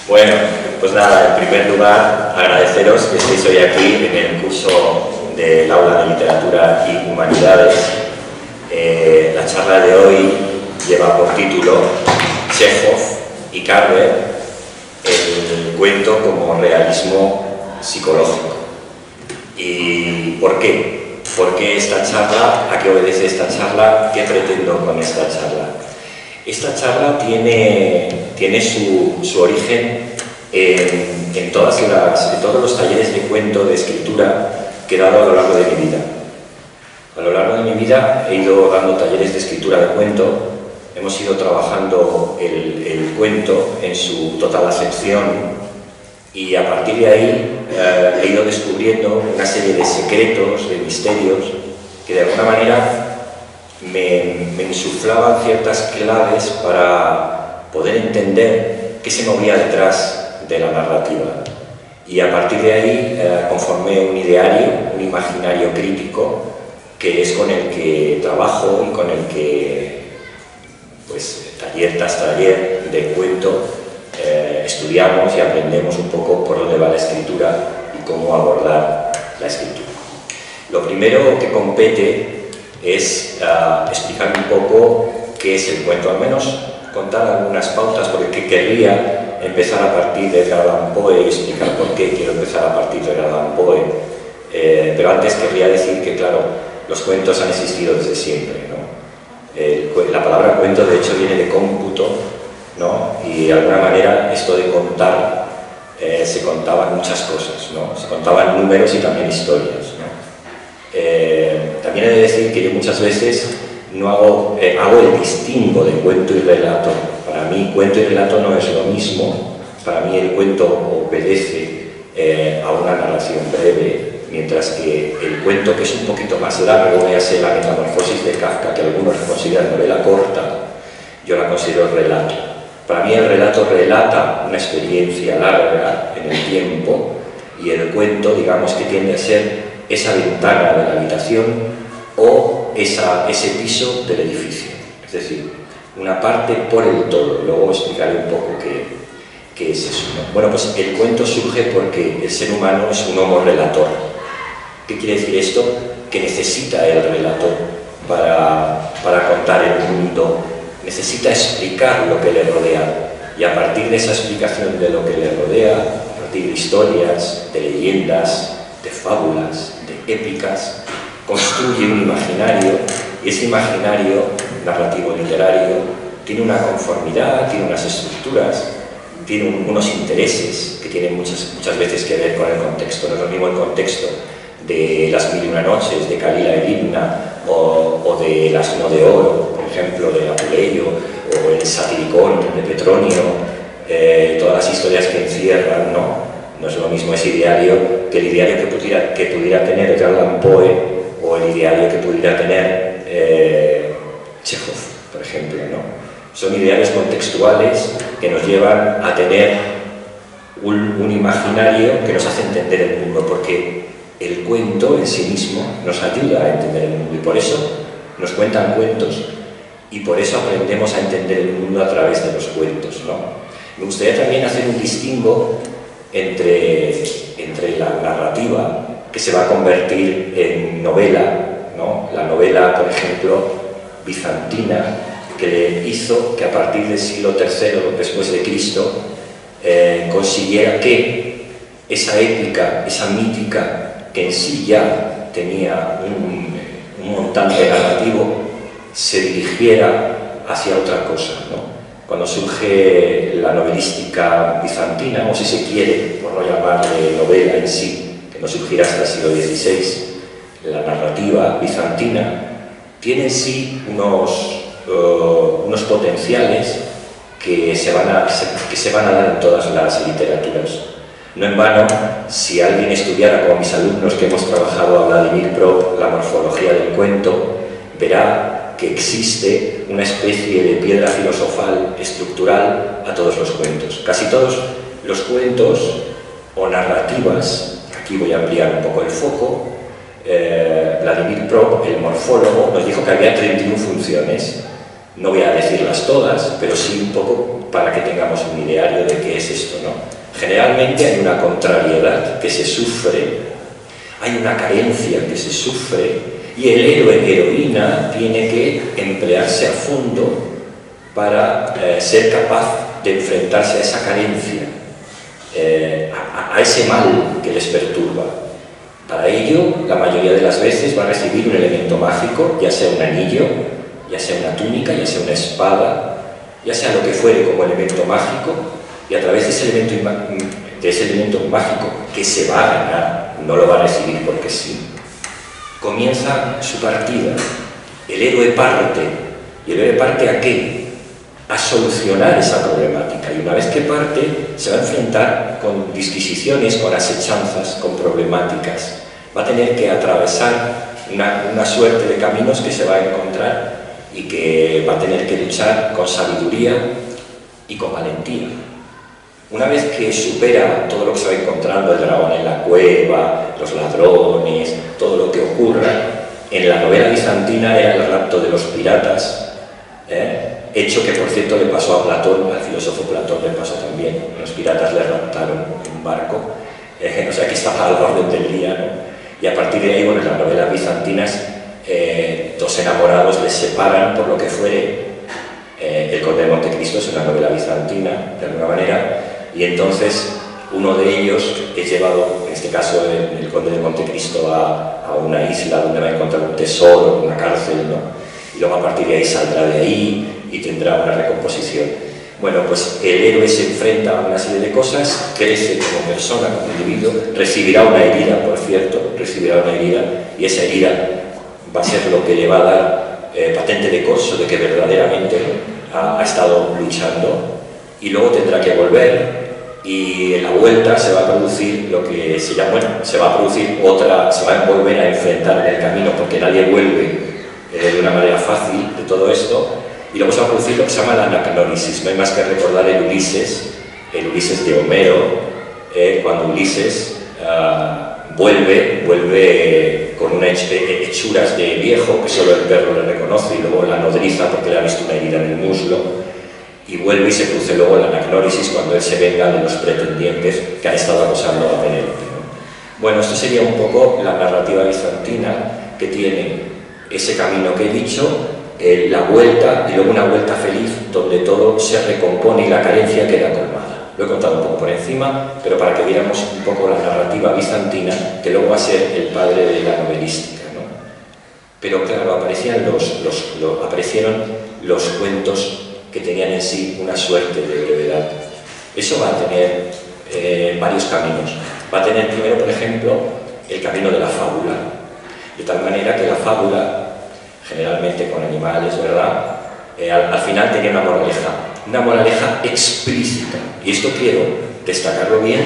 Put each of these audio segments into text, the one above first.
Bueno, pues nada, en primer lugar, agradeceros que estéis hoy aquí en el curso del Aula de Literatura y Humanidades. La charla de hoy lleva por título Chekhov y Carver, el cuento como realismo psicológico. ¿Y por qué? ¿Por qué esta charla? ¿A qué obedece esta charla? ¿Qué pretendo con esta charla? Esta charla tiene su origen en todos los talleres de cuento, de escritura que he dado a lo largo de mi vida. A lo largo de mi vida he ido dando talleres de escritura de cuento, hemos ido trabajando el cuento en su total acepción y a partir de ahí he ido descubriendo una serie de secretos, de misterios, que de alguna manera me insuflaban ciertas claves para poder entender qué se movía detrás de la narrativa. Y a partir de ahí conformé un ideario, un imaginario crítico, que es con el que trabajo y con el que, pues, taller tras taller de cuento, estudiamos y aprendemos un poco por dónde va la escritura y cómo abordar la escritura. Lo primero que compete es explicar un poco qué es el cuento, al menos contar algunas pautas, porque querría empezar a partir de Edgar Allan Poe y explicar por qué quiero empezar a partir de Edgar Allan Poe. Pero antes querría decir que, claro, los cuentos han existido desde siempre, ¿no? La palabra cuento, de hecho, viene de cómputo, ¿no? Y de alguna manera esto de contar, se contaban muchas cosas, ¿no? Se contaban números y también historias, ¿no? También he de decir que yo muchas veces no hago el distingo de cuento y relato. Para mí cuento y relato no es lo mismo. Para mí el cuento obedece a una narración breve, mientras que el cuento, que es un poquito más largo, véase La Metamorfosis de Kafka, que algunos consideran novela corta, yo la considero relato. Para mí el relato relata una experiencia larga en el tiempo y el cuento, digamos, que tiende a ser esa ventana de la habitación o ese piso del edificio. Es decir, una parte por el todo. Luego explicaré un poco qué es eso, ¿no? Bueno, pues el cuento surge porque el ser humano es un homo relator. ¿Qué quiere decir esto? Que necesita el relator para contar el mundo, necesita explicar lo que le rodea, y a partir de esa explicación de lo que le rodea, a partir de historias, de leyendas, de fábulas, de épicas, construye un imaginario, y ese imaginario narrativo literario tiene una conformidad, tiene unas estructuras, tiene unos intereses que tienen muchas veces que ver con el contexto. No es lo mismo el contexto de Las Mil y una Noches, de Kalila e Libna, o de El Asno de Oro, por ejemplo, de Apuleyo, o el Satiricón de Petronio, todas las historias que encierran, ¿no? No es lo mismo ese ideario que el ideario que pudiera tener Edgar Allan Poe, o el ideario que pudiera tener Chekhov, por ejemplo, ¿no? Son idearios contextuales que nos llevan a tener un imaginario que nos hace entender el mundo, porque el cuento en sí mismo nos ayuda a entender el mundo, y por eso nos cuentan cuentos, y por eso aprendemos a entender el mundo a través de los cuentos, ¿no? Me gustaría también hacer un distingo entre la narrativa, que se va a convertir en novela, ¿no? La novela, por ejemplo, bizantina, que le hizo que a partir del siglo III después de Cristo consiguiera que esa épica, esa mítica, que en sí ya tenía un montante narrativo, se dirigiera hacia otra cosa, ¿no? Cuando surge la novelística bizantina, o si se quiere, por no llamarle novela en sí, que no surgirá hasta el siglo XVI, la narrativa bizantina tiene en sí unos potenciales que se van a dar en todas las literaturas. No en vano, si alguien estudiara como mis alumnos que hemos trabajado a Vladimir Prop la morfología del cuento, verá que existe una especie de piedra filosofal estructural a todos los cuentos. Casi todos los cuentos o narrativas, aquí voy a ampliar un poco el foco, Vladimir Prop, el morfólogo, nos dijo que había 31 funciones. No voy a decirlas todas, pero sí un poco para que tengamos un ideario es esto, ¿no? Generalmente hay una contrariedad que se sufre, hay una carencia que se sufre, y el héroe heroína tiene que emplearse a fondo para ser capaz de enfrentarse a esa carencia, a ese mal que les perturba. Para ello, la mayoría de las veces va a recibir un elemento mágico, ya sea un anillo, ya sea una túnica, ya sea una espada, ya sea lo que fuere como elemento mágico, y a través de ese elemento mágico que se va a ganar, no lo va a recibir porque sí, comienza su partida. El héroe parte. ¿Y el héroe parte a qué? A solucionar esa problemática. Y una vez que parte, se va a enfrentar con disquisiciones, con asechanzas, con problemáticas. Va a tener que atravesar una suerte de caminos que se va a encontrar y que va a tener que luchar con sabiduría y con valentía. Una vez que supera todo lo que se va encontrando, el dragón en la cueva, los ladrones, todo lo que ocurra, en la novela bizantina era el rapto de los piratas, hecho que por cierto le pasó a Platón, al filósofo Platón le pasó también. Los piratas le raptaron en un barco, o sea que estaba al orden del día, ¿no? Y a partir de ahí, bueno, en las novelas bizantinas, dos enamorados les separan por lo que fuere. El Conde de Montecristo es una novela bizantina, de alguna manera, y entonces uno de ellos es llevado, en este caso el Conde de Montecristo, a una isla donde va a encontrar un tesoro, una cárcel, ¿no? Y luego a partir de ahí saldrá de ahí y tendrá una recomposición. Bueno, pues el héroe se enfrenta a una serie de cosas, crece como persona, como individuo, recibirá una herida, por cierto, recibirá una herida, y esa herida va a ser lo que le va a dar patente de corso de que verdaderamente ha estado luchando, y luego tendrá que volver, y en la vuelta se va a producir lo que se llama, bueno, se va a producir otra, se va a volver a enfrentar en el camino, porque nadie vuelve de una manera fácil de todo esto, y luego se va a producir lo que se llama la anacnórisis. No hay más que recordar el Ulises de Homero, cuando Ulises vuelve con unas hechuras de viejo que solo el perro le reconoce, y luego la nodriza porque le ha visto una herida en el muslo, y vuelve y se produce luego la anacnórisis cuando él se venga de los pretendientes que han estado acosando a Penélope, ¿no? Bueno, esto sería un poco la narrativa bizantina, que tiene ese camino que he dicho, la vuelta, y luego una vuelta feliz donde todo se recompone y la carencia queda colmada. Lo he contado un poco por encima, pero para que viéramos un poco la narrativa bizantina, que luego va a ser el padre de la novelística, ¿no? Pero claro, aparecieron los cuentos que tenían en sí una suerte de brevedad. Eso va a tener varios caminos. Va a tener primero, por ejemplo, el camino de la fábula, de tal manera que la fábula, generalmente con animales, ¿verdad? Al final tenía una moraleja explícita. Y esto quiero destacarlo bien,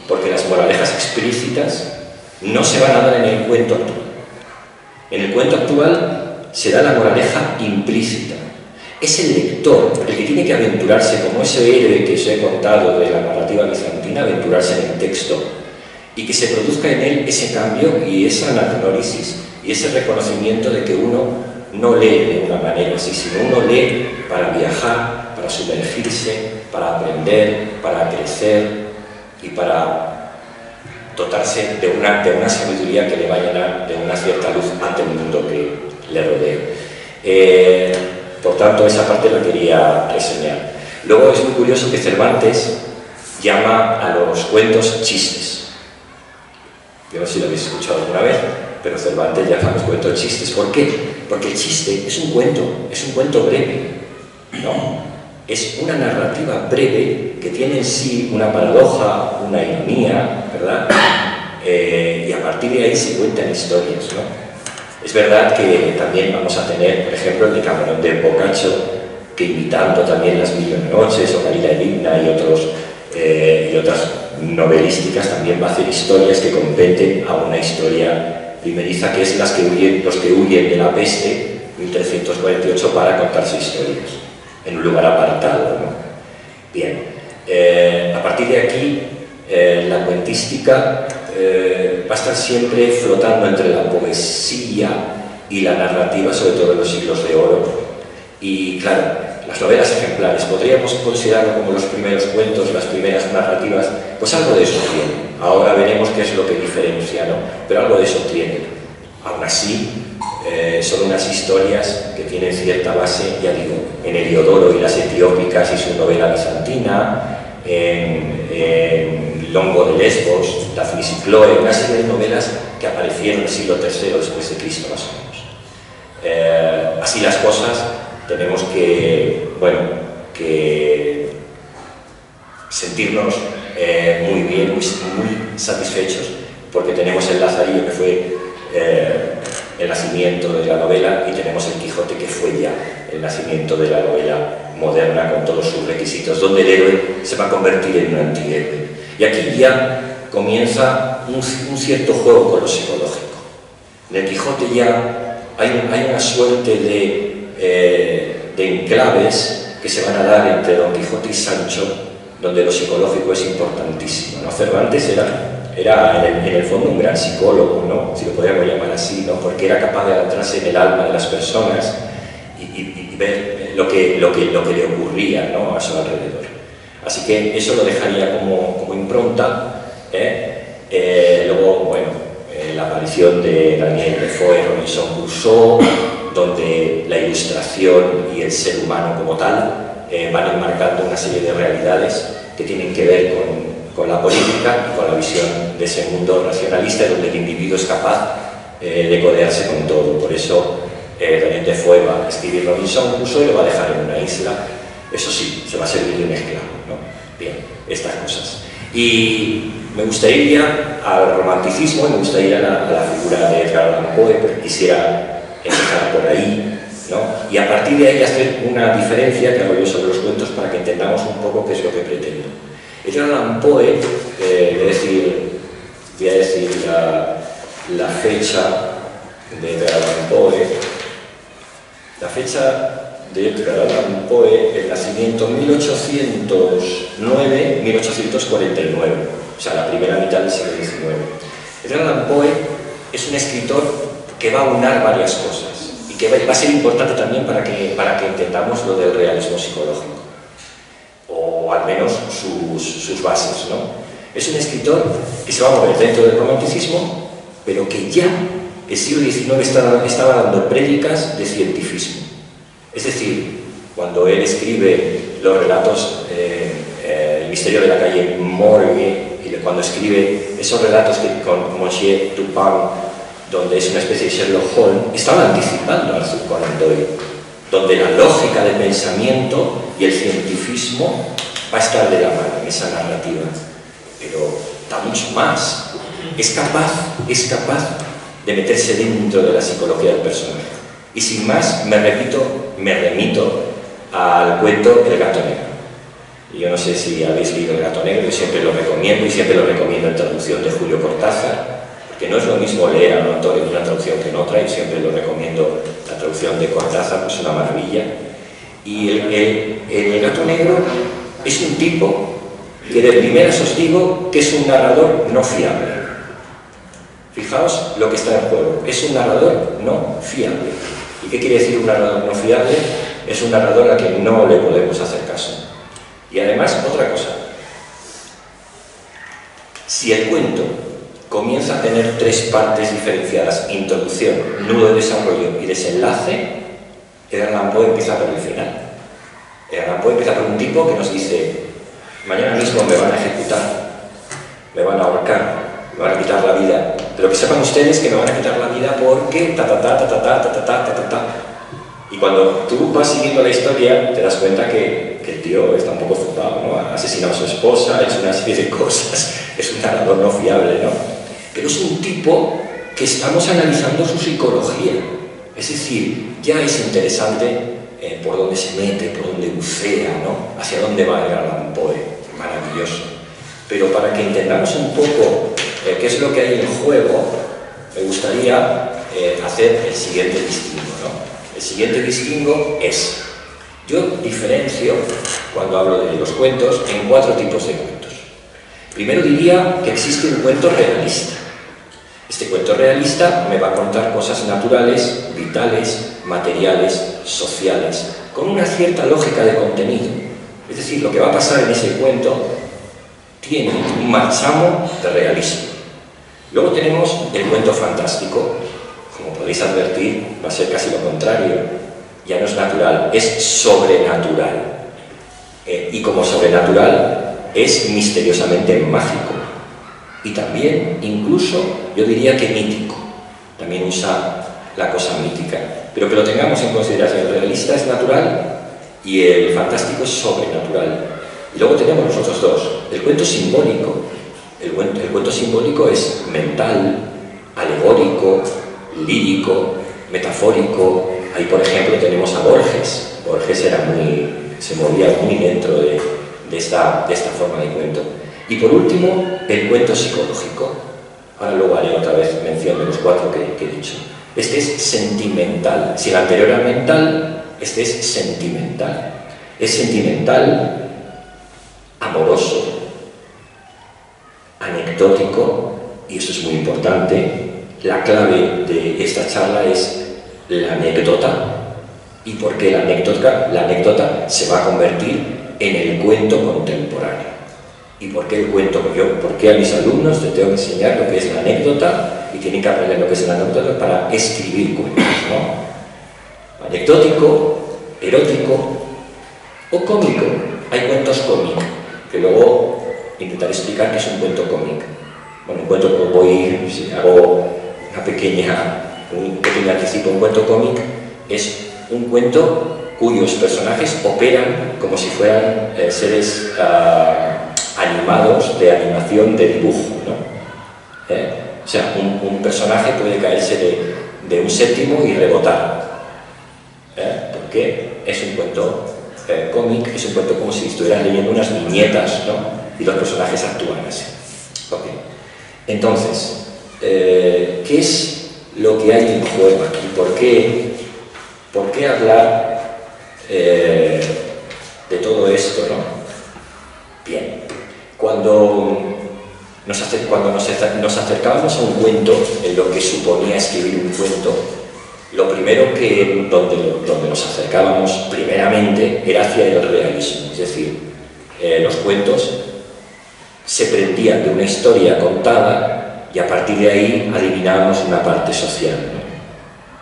porque las moralejas explícitas no se van a dar en el cuento actual. En el cuento actual se da la moraleja implícita. Es el lector el que tiene que aventurarse, como ese héroe que os he contado de la narrativa bizantina, aventurarse en el texto, y que se produzca en él ese cambio y esa anacnórisis, y ese reconocimiento de que uno no lee de una manera así, sino uno lee para viajar, para sumergirse, para aprender, para crecer y para dotarse de una sabiduría que le va a llenar de una cierta luz ante el mundo que le rodea. Por tanto, esa parte la quería reseñar. Luego es muy curioso que Cervantes llama a los cuentos chistes. Yo no sé si lo habéis escuchado alguna vez, pero Cervantes llama a los cuentos chistes. ¿Por qué? Porque el chiste es un cuento breve, ¿no? Es una narrativa breve que tiene en sí una paradoja, una ironía, ¿verdad? Y a partir de ahí se cuentan historias, ¿no? Es verdad que también vamos a tener, por ejemplo, el Decamerón de Boccaccio, que imitando también Las Mil y una Noches o Calila y Ligna y otras novelísticas, también va a hacer historias que competen a una historia primeriza, que es los que huyen de la peste, 1348, para contarse historias, en un lugar apartado, ¿no? Bien, a partir de aquí, la cuentística va a estar siempre flotando entre la poesía y la narrativa, sobre todo en los siglos de oro. Y claro, las novelas ejemplares. Podríamos considerarlo como los primeros cuentos, las primeras narrativas, pues algo de eso tiene. Ahora veremos qué es lo que diferencia, ¿no? Pero algo de eso tiene. Aún así, son unas historias que tienen cierta base, ya digo, en Heliodoro y las Etiópicas y su novela bizantina, en Longo de Lesbos, Daphnis y Chloe, una serie de novelas que aparecieron en el siglo III después de Cristo, más o menos. Así las cosas, tenemos que, bueno, que sentirnos muy bien, muy satisfechos, porque tenemos el Lazarillo, que fue el nacimiento de la novela, y tenemos el Quijote, que fue ya el nacimiento de la novela moderna, con todos sus requisitos, donde el héroe se va a convertir en un antihéroe. Y aquí ya comienza un cierto juego con lo psicológico. En el Quijote ya hay una suerte de enclaves que se van a dar entre Don Quijote y Sancho, donde lo psicológico es importantísimo, ¿no? Cervantes era en el fondo un gran psicólogo, ¿no? Si lo podríamos llamar así, ¿no? Porque era capaz de adentrarse en el alma de las personas y ver lo que le ocurría, ¿no?, a su alrededor. Así que eso lo dejaría como impronta. Luego, bueno, la aparición de Daniel Defoe, Robinson Crusoe, donde la ilustración y el ser humano como tal van enmarcando una serie de realidades que tienen que ver con la política y con la visión de ese mundo racionalista, donde el individuo es capaz de codearse con todo. Por eso Daniel Defoe va a escribir Robinson Crusoe y lo va a dejar en una isla. Eso sí, se va a servir de un esclavo, ¿no? Bien, estas cosas. Y me gustaría ir al romanticismo, y me gustaría ir a la figura de Edgar Allan Poe, porque quisiera empezar por ahí, ¿no? Y a partir de ahí hacer una diferencia que hago yo sobre los cuentos para que entendamos un poco qué es lo que pretendo. Edgar Allan Poe, voy a decir la fecha de Edgar Allan Poe. La fecha de Edgar Allan Poe, el nacimiento 1809-1849, o sea, la primera mitad del siglo XIX. Edgar Allan Poe es un escritor que va a unar varias cosas y que va a ser importante también para que entendamos lo del realismo psicológico, o al menos sus bases, ¿no? Es un escritor que se va a mover dentro del romanticismo, pero que ya el siglo XIX estaba dando prédicas de cientifismo. Es decir, cuando él escribe los relatos, El misterio de la calle Morgue, y cuando escribe esos relatos con Monsieur Dupin, donde es una especie de Sherlock Holmes, estaba anticipando a Arthur Conan Doyle, donde la lógica del pensamiento y el cientifismo va a estar de la mano en esa narrativa. Pero da mucho más. Es capaz de meterse dentro de la psicología del personaje. Y sin más, me remito al cuento El gato negro. Y yo no sé si habéis leído El gato negro, yo siempre lo recomiendo, y siempre lo recomiendo en traducción de Julio Cortázar, porque no es lo mismo leer a un autor en una traducción que en otra, y siempre lo recomiendo, la traducción de Cortázar, pues es una maravilla. Y el gato negro es un tipo que de primeras os digo que es un narrador no fiable. Fijaos lo que está en juego, es un narrador no fiable. ¿Y qué quiere decir un narrador no fiable? Es un narrador a quien no le podemos hacer caso. Y además, otra cosa, si el cuento comienza a tener tres partes diferenciadas, introducción, nudo de desarrollo y desenlace, Edgar Allan Poe empieza por el final. Edgar Allan Poe empieza por un tipo que nos dice: mañana mismo me van a ejecutar, me van a ahorcar, me van a quitar la vida, pero que sepan ustedes que me van a quitar la vida porque Y cuando tú vas siguiendo la historia, te das cuenta que el tío está un poco zurrado, ¿no? Ha asesinado a su esposa, ha hecho una serie de cosas, es un narrador no fiable, ¿no? Pero es un tipo que estamos analizando su psicología, es decir, ya es interesante por dónde se mete, por dónde bucea, ¿no? Hacia dónde va Edgar Allan Poe, maravilloso. Pero para que entendamos un poco qué es lo que hay en juego, me gustaría hacer el siguiente distingo, ¿no? El siguiente distingo es, yo diferencio, cuando hablo de los cuentos, en 4 tipos de cuentos. Primero diría que existe un cuento realista. Este cuento realista me va a contar cosas naturales, vitales, materiales, sociales, con una cierta lógica de contenido. Es decir, lo que va a pasar en ese cuento tiene un marchamo de realismo. Luego tenemos el cuento fantástico. Como podéis advertir, va a ser casi lo contrario. Ya no es natural, es sobrenatural. Y como sobrenatural, es misteriosamente mágico. Y también, incluso, yo diría que mítico. También usa la cosa mítica. Pero que lo tengamos en consideración. El realista es natural y el fantástico es sobrenatural. Y luego tenemos los otros dos. El cuento simbólico. El cuento simbólico es mental, alegórico, lírico, metafórico. Ahí, por ejemplo, tenemos a Borges. Borges se movía muy dentro de esta forma de cuento. Y por último, el cuento psicológico. Ahora luego haré otra vez mención de los 4 que he dicho. Este es sentimental. Si el anterior era mental, este es sentimental. Es sentimental, amoroso, anecdótico, y eso es muy importante. La clave de esta charla es la anécdota. ¿Y por qué la anécdota? La anécdota se va a convertir en el cuento contemporáneo. ¿Y por qué el cuento? ¿Por qué a mis alumnos les tengo que enseñar lo que es la anécdota y tienen que aprender lo que es la anécdota para escribir cuentos, ¿no? Anecdótico, erótico o cómico. Hay cuentos cómicos, que luego intentaré explicar qué es un cuento cómico. Bueno, un cuento, si hago un pequeño anticipo, un cuento cómico es un cuento cuyos personajes operan como si fueran seres animados de animación de dibujo, ¿no? O sea, un personaje puede caerse de un séptimo y rebotar, porque es un cuento cómic, es un cuento como si estuvieran leyendo unas viñetas, ¿no? Y los personajes actúan así. Okay. Entonces, ¿qué es lo que hay en juego aquí? ¿Por qué hablar de todo esto, no? Bien, cuando nos acercábamos a un cuento, en lo que suponía escribir un cuento, lo primero donde nos acercábamos primeramente era hacia el realismo, es decir, los cuentos se prendían de una historia contada y a partir de ahí adivinábamos una parte social, ¿no?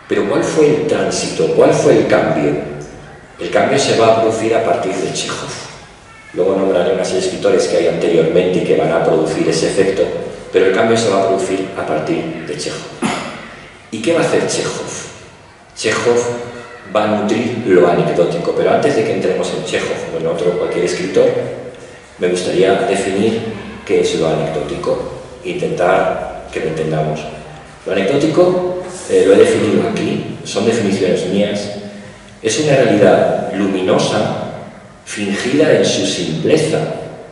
Pero ¿cuál fue el tránsito? ¿Cuál fue el cambio? El cambio se va a producir a partir de Chejov. Luego nombraré una serie de escritores que hay anteriormente y que van a producir ese efecto, pero el cambio se va a producir a partir de Chejov. ¿Y qué va a hacer Chejov? Chejov va a nutrir lo anecdótico, pero antes de que entremos en Chejov o en cualquier escritor, me gustaría definir qué es lo anecdótico e intentar que lo entendamos. Lo anecdótico, lo he definido aquí, son definiciones mías, es una realidad luminosa, fingida en su simpleza,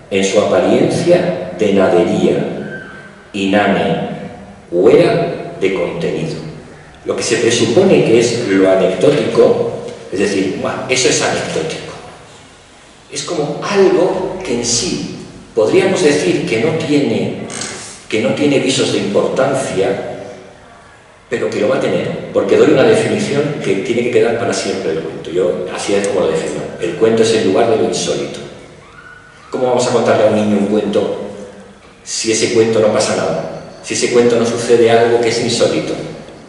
en su apariencia de nadería, inane, huera de contenido. Lo que se presupone que es lo anecdótico, es decir, eso es anecdótico. Es como algo que en sí podríamos decir que no tiene visos de importancia, pero que lo va a tener, porque doy una definición que tiene que quedar para siempre el cuento. Yo así es como lo defino. El cuento es el lugar de lo insólito. ¿Cómo vamos a contarle a un niño un cuento si ese cuento no pasa nada? Si ese cuento no sucede algo que es insólito.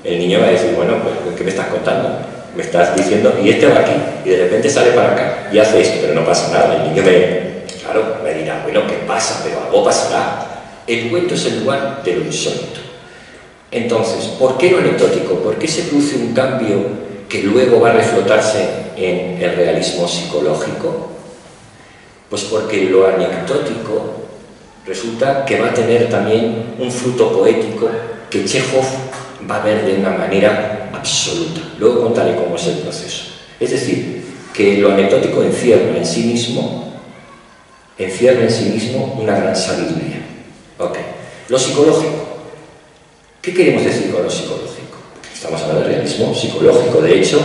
El niño va a decir, bueno, pues, ¿qué me estás contando? Me estás diciendo, y este va aquí, y de repente sale para acá, y hace esto, pero no pasa nada. El niño me dirá, bueno, ¿qué pasa? Pero algo pasará. El cuento es el lugar de lo insólito. Entonces, ¿por qué lo anecdótico? ¿Por qué se produce un cambio que luego va a reflotarse en el realismo psicológico? Pues porque lo anecdótico resulta que va a tener también un fruto poético que Chejov va a ver de una manera absoluta. Luego contaré cómo es el proceso. Es decir, que lo anecdótico encierra en sí mismo una gran sabiduría. Okay. Lo psicológico. ¿Qué queremos decir con lo psicológico? Estamos hablando de realismo psicológico. De hecho,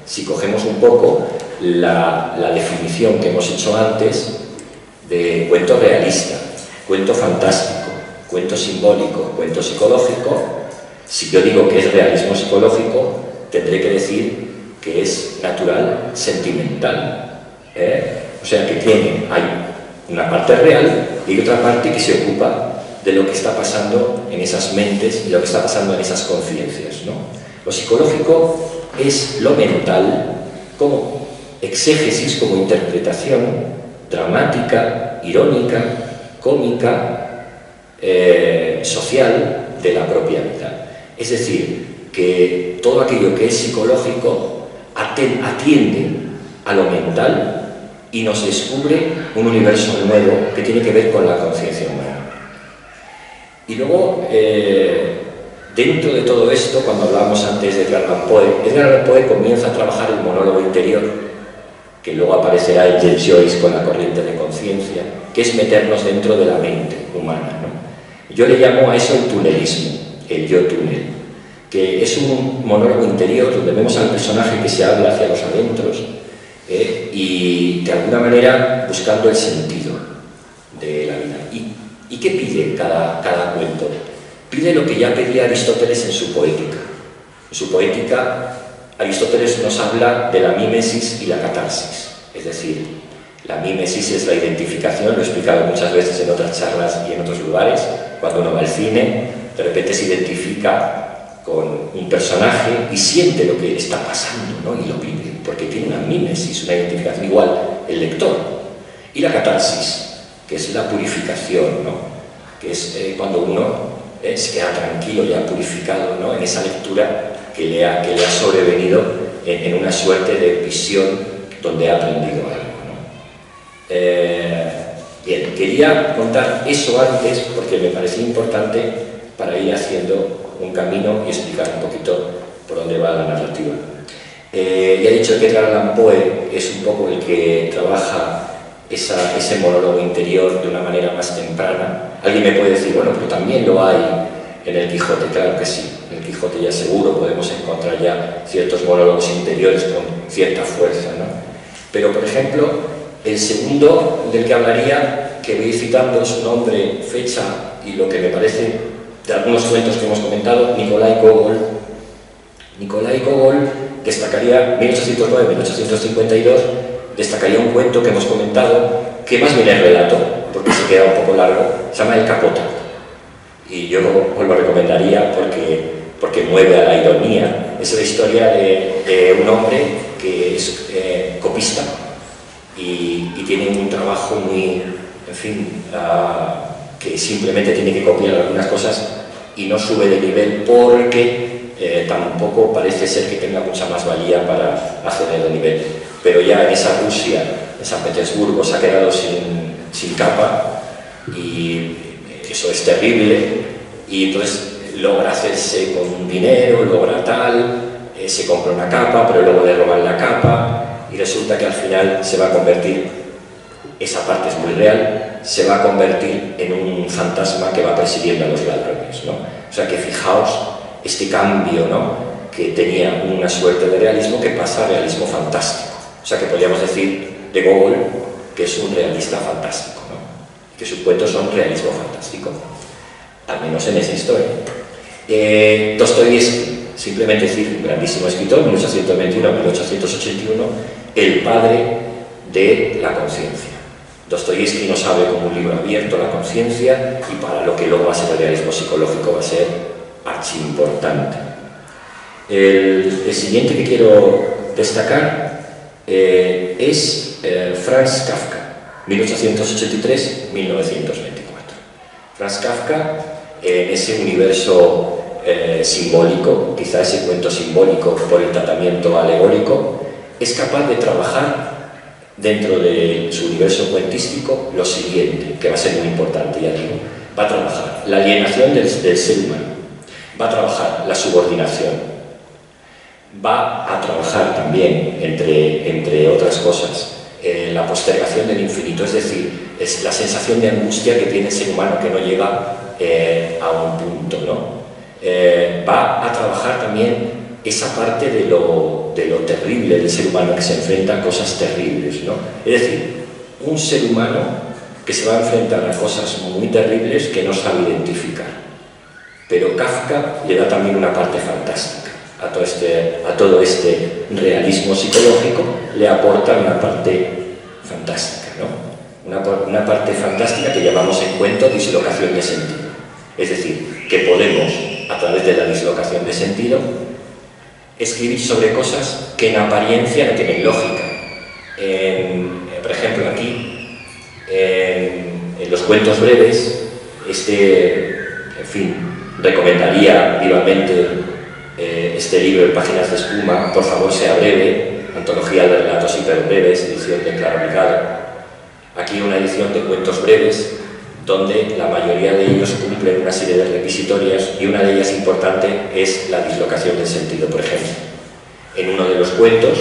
si cogemos un poco la definición que hemos hecho antes de cuento realista, cuento fantástico, cuento simbólico, cuento psicológico, si yo digo que es realismo psicológico, tendré que decir que es natural, sentimental. O sea que hay una parte real y hay otra parte que se ocupa de lo que está pasando en esas mentes y lo que está pasando en esas conciencias, ¿no? Lo psicológico es lo mental como exégesis, como interpretación dramática, irónica, cómica, social de la propia vida. Es decir, que todo aquello que es psicológico atiende a lo mental y nos descubre un universo nuevo que tiene que ver con la conciencia humana. Y luego, dentro de todo esto, cuando hablábamos antes de Edgar Allan Poe comienza a trabajar el monólogo interior, que luego aparecerá en James Joyce con la corriente de conciencia, que es meternos dentro de la mente humana, ¿no? Yo le llamo a eso el tunelismo, el yo-túnel, que es un monólogo interior donde vemos al personaje que se habla hacia los adentros y, de alguna manera, buscando el sentido de la vida. ¿Y qué pide cada cuento? Pide lo que ya pedía Aristóteles en su poética. En su poética, Aristóteles nos habla de la mímesis y la catarsis. Es decir, la mímesis es la identificación, lo he explicado muchas veces en otras charlas y en otros lugares. Cuando uno va al cine, de repente se identifica con un personaje y siente lo que está pasando, ¿no? Y lo vive, porque tiene una mímesis, una identificación igual, el lector. Y la catarsis, que es la purificación, ¿no? Que es cuando uno se queda tranquilo, ya purificado, ¿no? En esa lectura que le ha sobrevenido en una suerte de visión donde ha aprendido algo, ¿no? Bien, quería contar eso antes porque me parecía importante para ir haciendo un camino y explicar un poquito por dónde va la narrativa. Ya he dicho que Edgar Allan Poe es un poco el que trabaja ese monólogo interior de una manera más temprana. Alguien me puede decir, bueno, pero también lo hay en el Quijote. Claro que sí, en el Quijote ya seguro podemos encontrar ya ciertos monólogos interiores con cierta fuerza, ¿no? Pero, por ejemplo, el segundo del que hablaría, que voy citando su nombre, fecha y lo que me parece de algunos cuentos que hemos comentado, Nikolai Gogol. Nikolai Gogol destacaría 1809-1852, destacaría un cuento que hemos comentado, que más bien es relato, porque se queda un poco largo, se llama El Capota. Y yo os lo recomendaría porque mueve a la ironía. Es la historia de un hombre que es copista y tiene un trabajo muy, en fin, que simplemente tiene que copiar algunas cosas y no sube de nivel porque tampoco parece ser que tenga mucha más valía para acceder de nivel. Pero ya en esa Rusia, en San Petersburgo, se ha quedado sin capa y eso es terrible, y entonces logra hacerse con dinero, logra tal, se compra una capa, pero luego le roban la capa y resulta que al final se va a convertir, esa parte es muy real, se va a convertir en un fantasma que va persiguiendo a los ladrones, ¿no? O sea que fijaos este cambio, ¿no? Que tenía una suerte de realismo que pasa a realismo fantástico. O sea que podríamos decir de Gogol que es un realista fantástico, ¿no? Que sus cuentos son realismo fantástico, al menos en esa historia. Dostoyevsky, simplemente decir, un grandísimo escritor, 1821-1881, el padre de la conciencia. Dostoyevsky nos abre como un libro abierto a la conciencia y para lo que luego va a ser el realismo psicológico va a ser archiimportante. El siguiente que quiero destacar es Franz Kafka, 1883-1924. Franz Kafka, en ese universo simbólico, quizá ese cuento simbólico por el tratamiento alegórico, es capaz de trabajar dentro de su universo cuentístico lo siguiente, que va a ser muy importante, ya digo. Va a trabajar la alienación del ser humano, va a trabajar la subordinación, va a trabajar también, entre otras cosas, la postergación del infinito, es decir, es la sensación de angustia que tiene el ser humano que no llega a un punto, ¿no? Va a trabajar también esa parte de lo terrible del ser humano que se enfrenta a cosas terribles, ¿no? Es decir, un ser humano que se va a enfrentar a cosas muy terribles que no sabe identificar. Pero Kafka le da también una parte fantástica. a todo este realismo psicológico le aporta una parte fantástica, ¿no? Una parte fantástica que llamamos en cuento dislocación de sentido. Es decir, que podemos, a través de la dislocación de sentido, escribir sobre cosas que en apariencia no tienen lógica. Por ejemplo, aquí, en los cuentos breves, en fin, recomendaría vivamente este libro, Páginas de espuma, por favor sea breve, antología de relatos hiperbreves, edición de Clara Brigado. Aquí una edición de cuentos breves, donde la mayoría de ellos cumplen una serie de requisitorias y una de ellas importante es la dislocación del sentido. Por ejemplo, en uno de los cuentos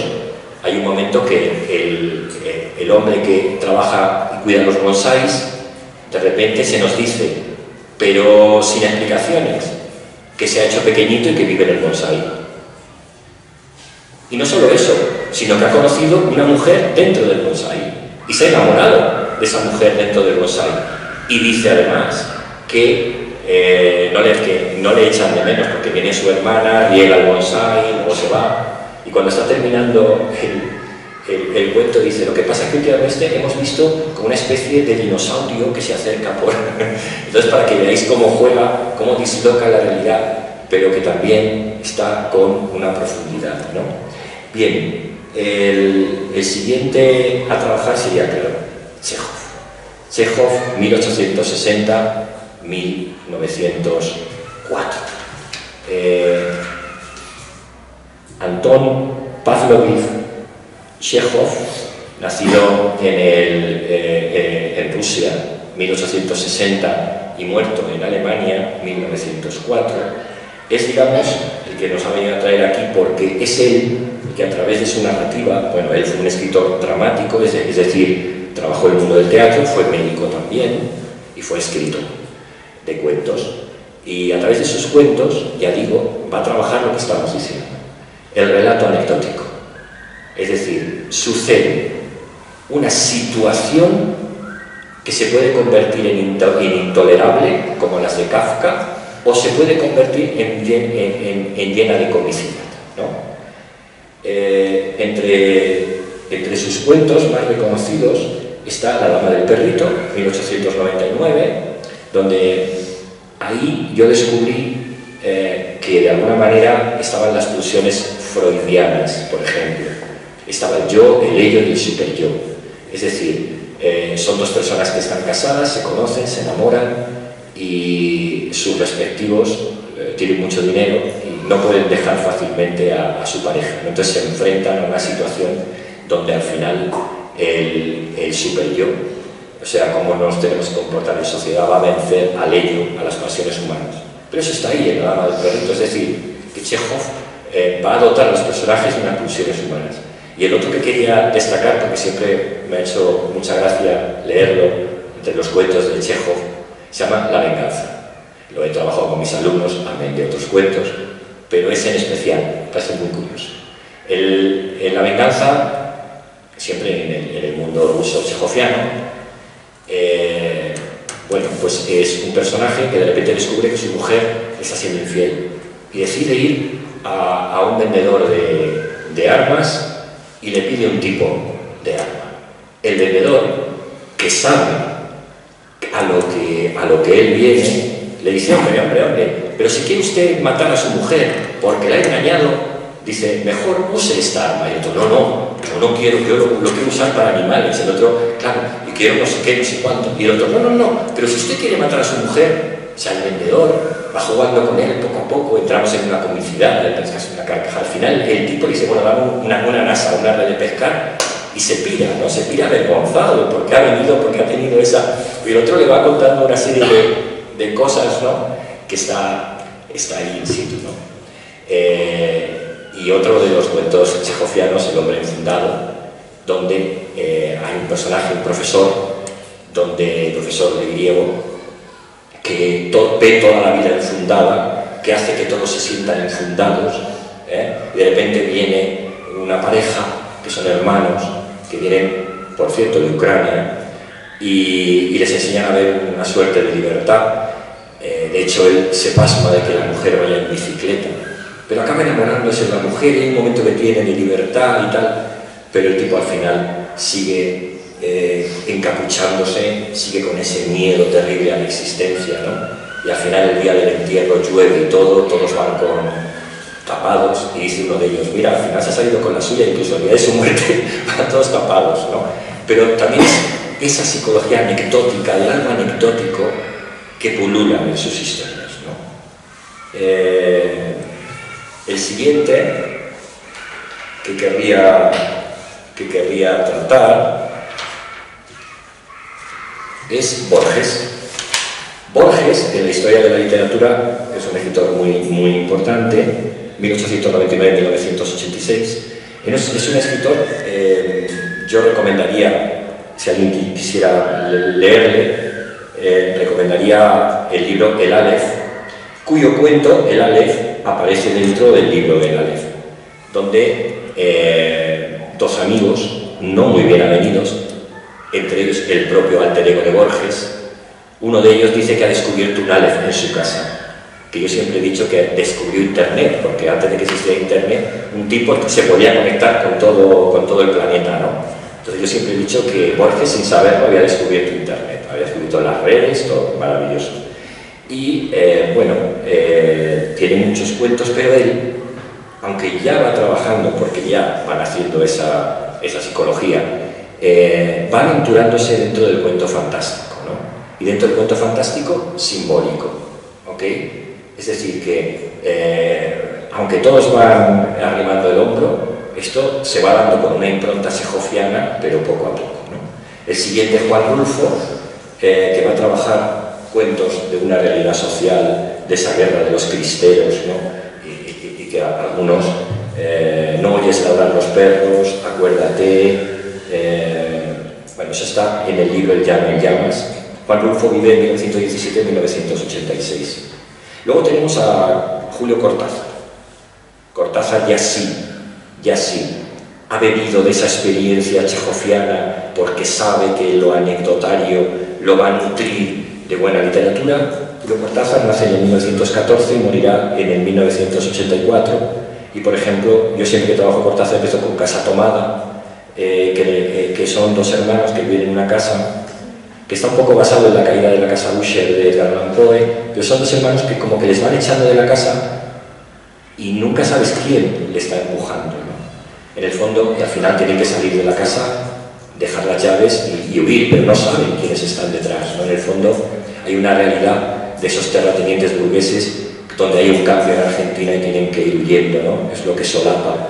hay un momento que el hombre que trabaja y cuida los bonsáis de repente se nos dice, pero sin explicaciones, que se ha hecho pequeñito y que vive en el bonsái. Y no solo eso, sino que ha conocido una mujer dentro del bonsái y se ha enamorado de esa mujer dentro del bonsái. Y dice además que no le echan de menos porque viene su hermana, riega el bonsái, luego se va. Y cuando está terminando el cuento dice, lo que pasa es que últimamente hemos visto como una especie de dinosaurio que se acerca por... Entonces, para que veáis cómo juega, cómo disloca la realidad, pero que también está con una profundidad, ¿no? Bien, el siguiente a trabajar sería, claro, Chekhov. Chekhov, 1860-1904. Anton Pavlovich Chekhov, nacido en Rusia, 1860, y muerto en Alemania, 1904, es, digamos, el que nos ha venido a traer aquí porque es él el que a través de su narrativa, bueno, él fue un escritor dramático, es decir, trabajó en el mundo del teatro, fue médico también y fue escritor de cuentos. Y a través de sus cuentos, ya digo, va a trabajar lo que estamos diciendo, el relato anecdótico. Es decir, sucede una situación que se puede convertir en intolerable, como las de Kafka, o se puede convertir en llena de comicidad, ¿no? Entre sus cuentos más reconocidos está La dama del perrito, 1899, donde ahí yo descubrí que de alguna manera estaban las pulsiones freudianas, por ejemplo. Estaba el yo, el ello y el superyo. Es decir, son dos personas que están casadas, se conocen, se enamoran y sus respectivos tienen mucho dinero y no pueden dejar fácilmente a su pareja. Entonces se enfrentan a una situación donde al final el superyo, o sea, cómo nos tenemos que comportar en sociedad, va a vencer al ello, a las pasiones humanas. Pero eso está ahí en La dama del perrito, es decir, que Chekhov va a dotar a los personajes de unas pulsiones humanas. Y el otro que quería destacar, porque siempre me ha hecho mucha gracia leerlo entre los cuentos de Chekhov, se llama La venganza. Lo he trabajado con mis alumnos, amén de otros cuentos, pero ese en especial, parece muy curioso. En La venganza, siempre en el mundo ruso chekhoviano, bueno, pues es un personaje que de repente descubre que su mujer está siendo infiel y decide ir a un vendedor de armas y le pide un tipo de arma. El vendedor, que sabe a lo que él viene, le dice, hombre, pero si quiere usted matar a su mujer porque la ha engañado, dice, mejor use esta arma. Y el otro, no, yo no quiero, yo lo quiero usar para animales. El otro, claro, y quiero no sé qué, no sé cuánto. Y el otro, no, pero si usted quiere matar a su mujer, o sea, el vendedor va jugando con él poco a poco, entramos en una comicidad, una carcajada. Al final el tipo le dice, bueno, dame una nasa, una red de pescar, y se pira, ¿no? Se pira avergonzado porque ha venido, porque ha tenido esa... Y el otro le va contando una serie de cosas, ¿no? Que está ahí in situ, ¿no? Y otro de los cuentos chekhovianos, El hombre enfundado, donde hay un personaje, un profesor, donde el profesor de griego, que ve toda la vida enfundada, que hace que todos se sientan enfundados, y de repente viene una pareja, que son hermanos, que vienen, por cierto, de Ucrania, y les enseñan a ver una suerte de libertad. De hecho, él se pasma de que la mujer vaya en bicicleta, pero acaba enamorándose de la mujer, y hay un momento que tiene de libertad y tal, pero el tipo al final sigue encapuchándose, sigue con ese miedo terrible a la existencia, ¿no? Y al final, el día del entierro, llueve y todo, todos van con tapados, y dice uno de ellos, mira, al final se ha salido con la suya, incluso el día de su muerte, van todos tapados, ¿no? Pero también es esa psicología anecdótica, el alma anecdótico que pulula en sus historias, ¿no? El siguiente que querría tratar es Borges. Borges, en la historia de la literatura, es un escritor muy importante, 1899-1986. Es un escritor, yo recomendaría, si alguien quisiera leerle, recomendaría el libro El Aleph, cuyo cuento, El Aleph, aparece dentro del libro El Aleph, donde dos amigos no muy bien avenidos, entre ellos el propio alter ego de Borges, uno de ellos dice que ha descubierto un Aleph en su casa, que yo siempre he dicho que descubrió Internet, porque antes de que existiera Internet, un tipo se podía conectar con todo el planeta, ¿no? Entonces yo siempre he dicho que Borges, sin saberlo, había descubierto Internet, había descubierto las redes, todo maravilloso. Y, tiene muchos cuentos, pero él, aunque ya va trabajando, porque ya van haciendo esa psicología, va aventurándose dentro del cuento fantástico, ¿no? Y dentro del cuento fantástico, simbólico, ¿ok? Es decir, que aunque todos van arrimando el hombro, esto se va dando con una impronta sejofiana, pero poco a poco, ¿no? El siguiente, Juan Rulfo, que va a trabajar cuentos de una realidad social, de esa guerra de los cristeros, ¿no? Y que algunos, no oyes ladrar los perros, acuérdate, bueno, eso está en el libro El llano en llamas. Juan Rulfo vive en 1917-1986. Luego tenemos a Julio Cortázar. Cortázar ya sí, ha bebido de esa experiencia chejofiana porque sabe que lo anecdotario lo va a nutrir de buena literatura. Julio Cortázar nace en el 1914 y morirá en el 1984. Y, por ejemplo, yo siempre que trabajo Cortázar empiezo con Casa Tomada, que son dos hermanos que viven en una casa que está un poco basado en la caída de la casa Usher de Edgar Allan Poe, pero son dos hermanos que como que les van echando de la casa y nunca sabes quién le está empujando, ¿no? En el fondo, y al final tienen que salir de la casa, dejar las llaves y huir, pero no saben quiénes están detrás, ¿no? En el fondo hay una realidad de esos terratenientes burgueses donde hay un cambio en Argentina y tienen que ir huyendo, ¿no? Es lo que solapa,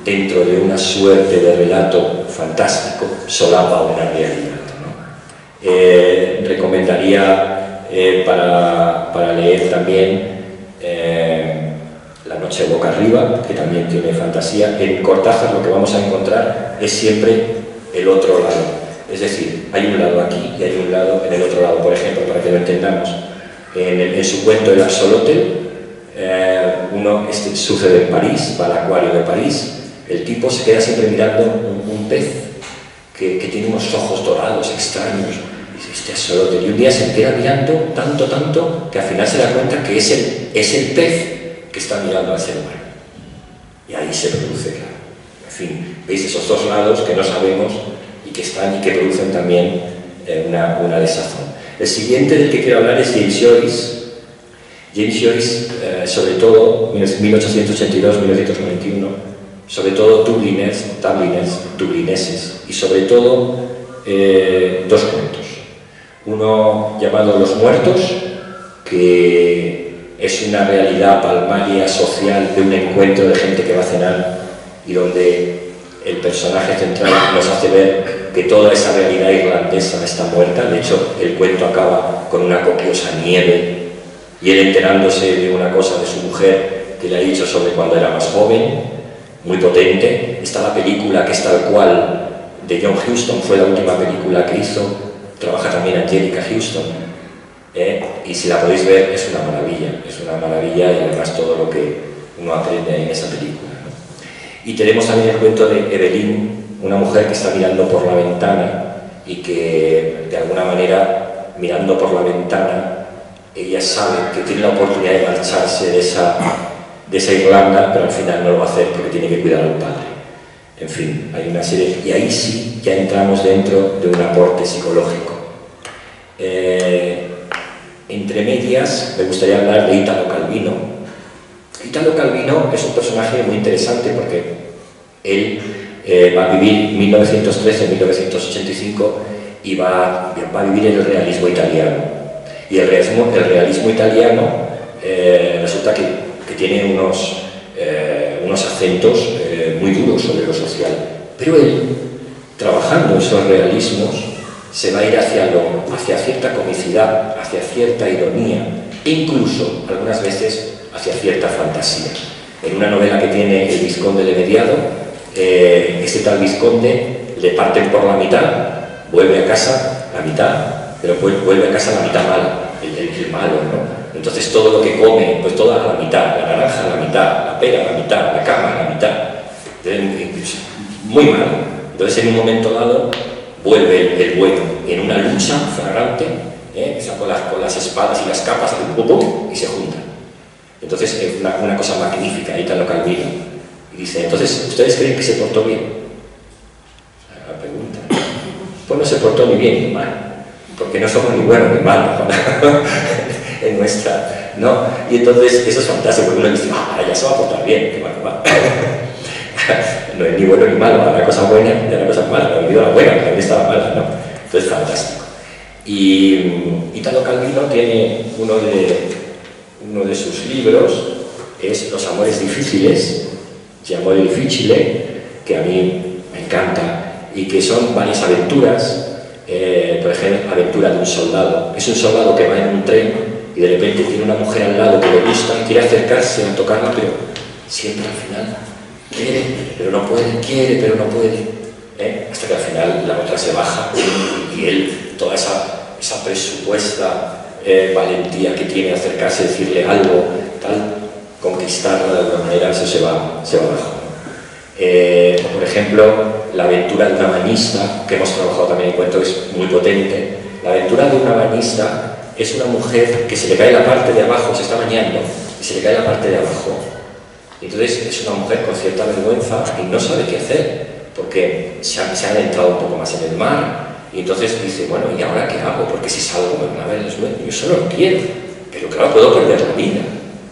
dentro de una suerte de relato fantástico, solapa una realidad, ¿no? Recomendaría para leer también La noche boca arriba, que también tiene fantasía. En Cortázar lo que vamos a encontrar es siempre el otro lado, es decir, hay un lado aquí y hay un lado en el otro lado. Por ejemplo, para que lo entendamos, en su cuento El Axolotl, sucede en París, va al acuario de París, el tipo se queda siempre mirando un pez que tiene unos ojos dorados extraños, y dice, este axolotl, y un día se queda mirando tanto que al final se da cuenta que es el pez que está mirando al ser humano, y ahí se produce, claro. En fin, veis esos dos lados que no sabemos y que están y que producen también una desazón. El siguiente del que quiero hablar es James Joyce. James Joyce, sobre todo 1882-1991, sobre todo dublineses, y sobre todo dos cuentos. Uno llamado Los Muertos, que es una realidad palmaria social de un encuentro de gente que va a cenar y donde el personaje central nos hace ver que toda esa realidad irlandesa está muerta. De hecho, el cuento acaba con una copiosa nieve y él enterándose de una cosa de su mujer que le ha dicho sobre cuando era más joven, muy potente. Está la película que es tal cual de John Huston, fue la última película que hizo, trabaja también Angelica Houston, y si la podéis ver es una maravilla y además todo lo que uno aprende en esa película, ¿no? Y tenemos también el cuento de Evelyn, una mujer que está mirando por la ventana y que de alguna manera, mirando por la ventana, ella sabe que tiene la oportunidad de marcharse de de esa Irlanda, pero al final no lo va a hacer porque tiene que cuidar al padre. En fin, hay una serie, y ahí sí ya entramos dentro de un aporte psicológico. Entre medias, me gustaría hablar de Italo Calvino. Italo Calvino es un personaje muy interesante porque él va a vivir 1913-1985 y va a vivir en el realismo italiano. Y el realismo italiano resulta que tiene unos acentos muy duros sobre lo social. Pero él, trabajando esos realismos, se va a ir hacia cierta comicidad, hacia cierta ironía, e incluso, algunas veces, hacia cierta fantasía. En una novela que tiene El Vizconde de Mediado, este tal Vizconde le parten por la mitad, vuelve a casa la mitad, pero vuelve a casa la mitad mala, el malo, ¿no? Entonces todo lo que come, pues toda la mitad, la naranja a la mitad, la pera a la mitad, la cama a la mitad, muy malo. Entonces en un momento dado vuelve el bueno en una lucha flagrante, con las espadas y las capas, y se juntan. Entonces es una cosa magnífica, ahí está lo Calvino. Y dice, entonces, ¿ustedes creen que se portó bien? La pregunta. Pues no se portó ni bien ni mal, porque no somos ni buenos ni malos en nuestra, ¿no? Y entonces eso es fantástico, porque uno dice, ya se va a portar bien, que va. No es ni bueno ni malo, la cosa buena y la cosa mala, la vida era buena, la vida estaba mala, ¿no? Entonces fantástico. Y Italo Calvino tiene uno de sus libros, es Los amores difíciles, Gli amori difficili, que a mí me encanta, y que son varias aventuras. Por ejemplo, aventura de un soldado. Es un soldado que va en un tren y de repente tiene una mujer al lado que le gusta, quiere acercarse a tocarla, pero siempre al final quiere, pero no puede, quiere, pero no puede. Hasta que al final la otra se baja y él, toda esa presupuesta valentía que tiene acercarse, decirle algo, tal, conquistarla de alguna manera, eso se va abajo. Por ejemplo, la aventura de una bañista, que hemos trabajado también en cuento, es muy potente. La aventura de una bañista es una mujer que se le cae la parte de abajo, se está bañando, y se le cae la parte de abajo. Entonces es una mujer con cierta vergüenza y no sabe qué hacer, porque se ha adentrado un poco más en el mar, y entonces dice, bueno, ¿y ahora qué hago? Porque si salgo me van a ver desnudo, yo solo no quiero, pero claro, puedo perder la vida.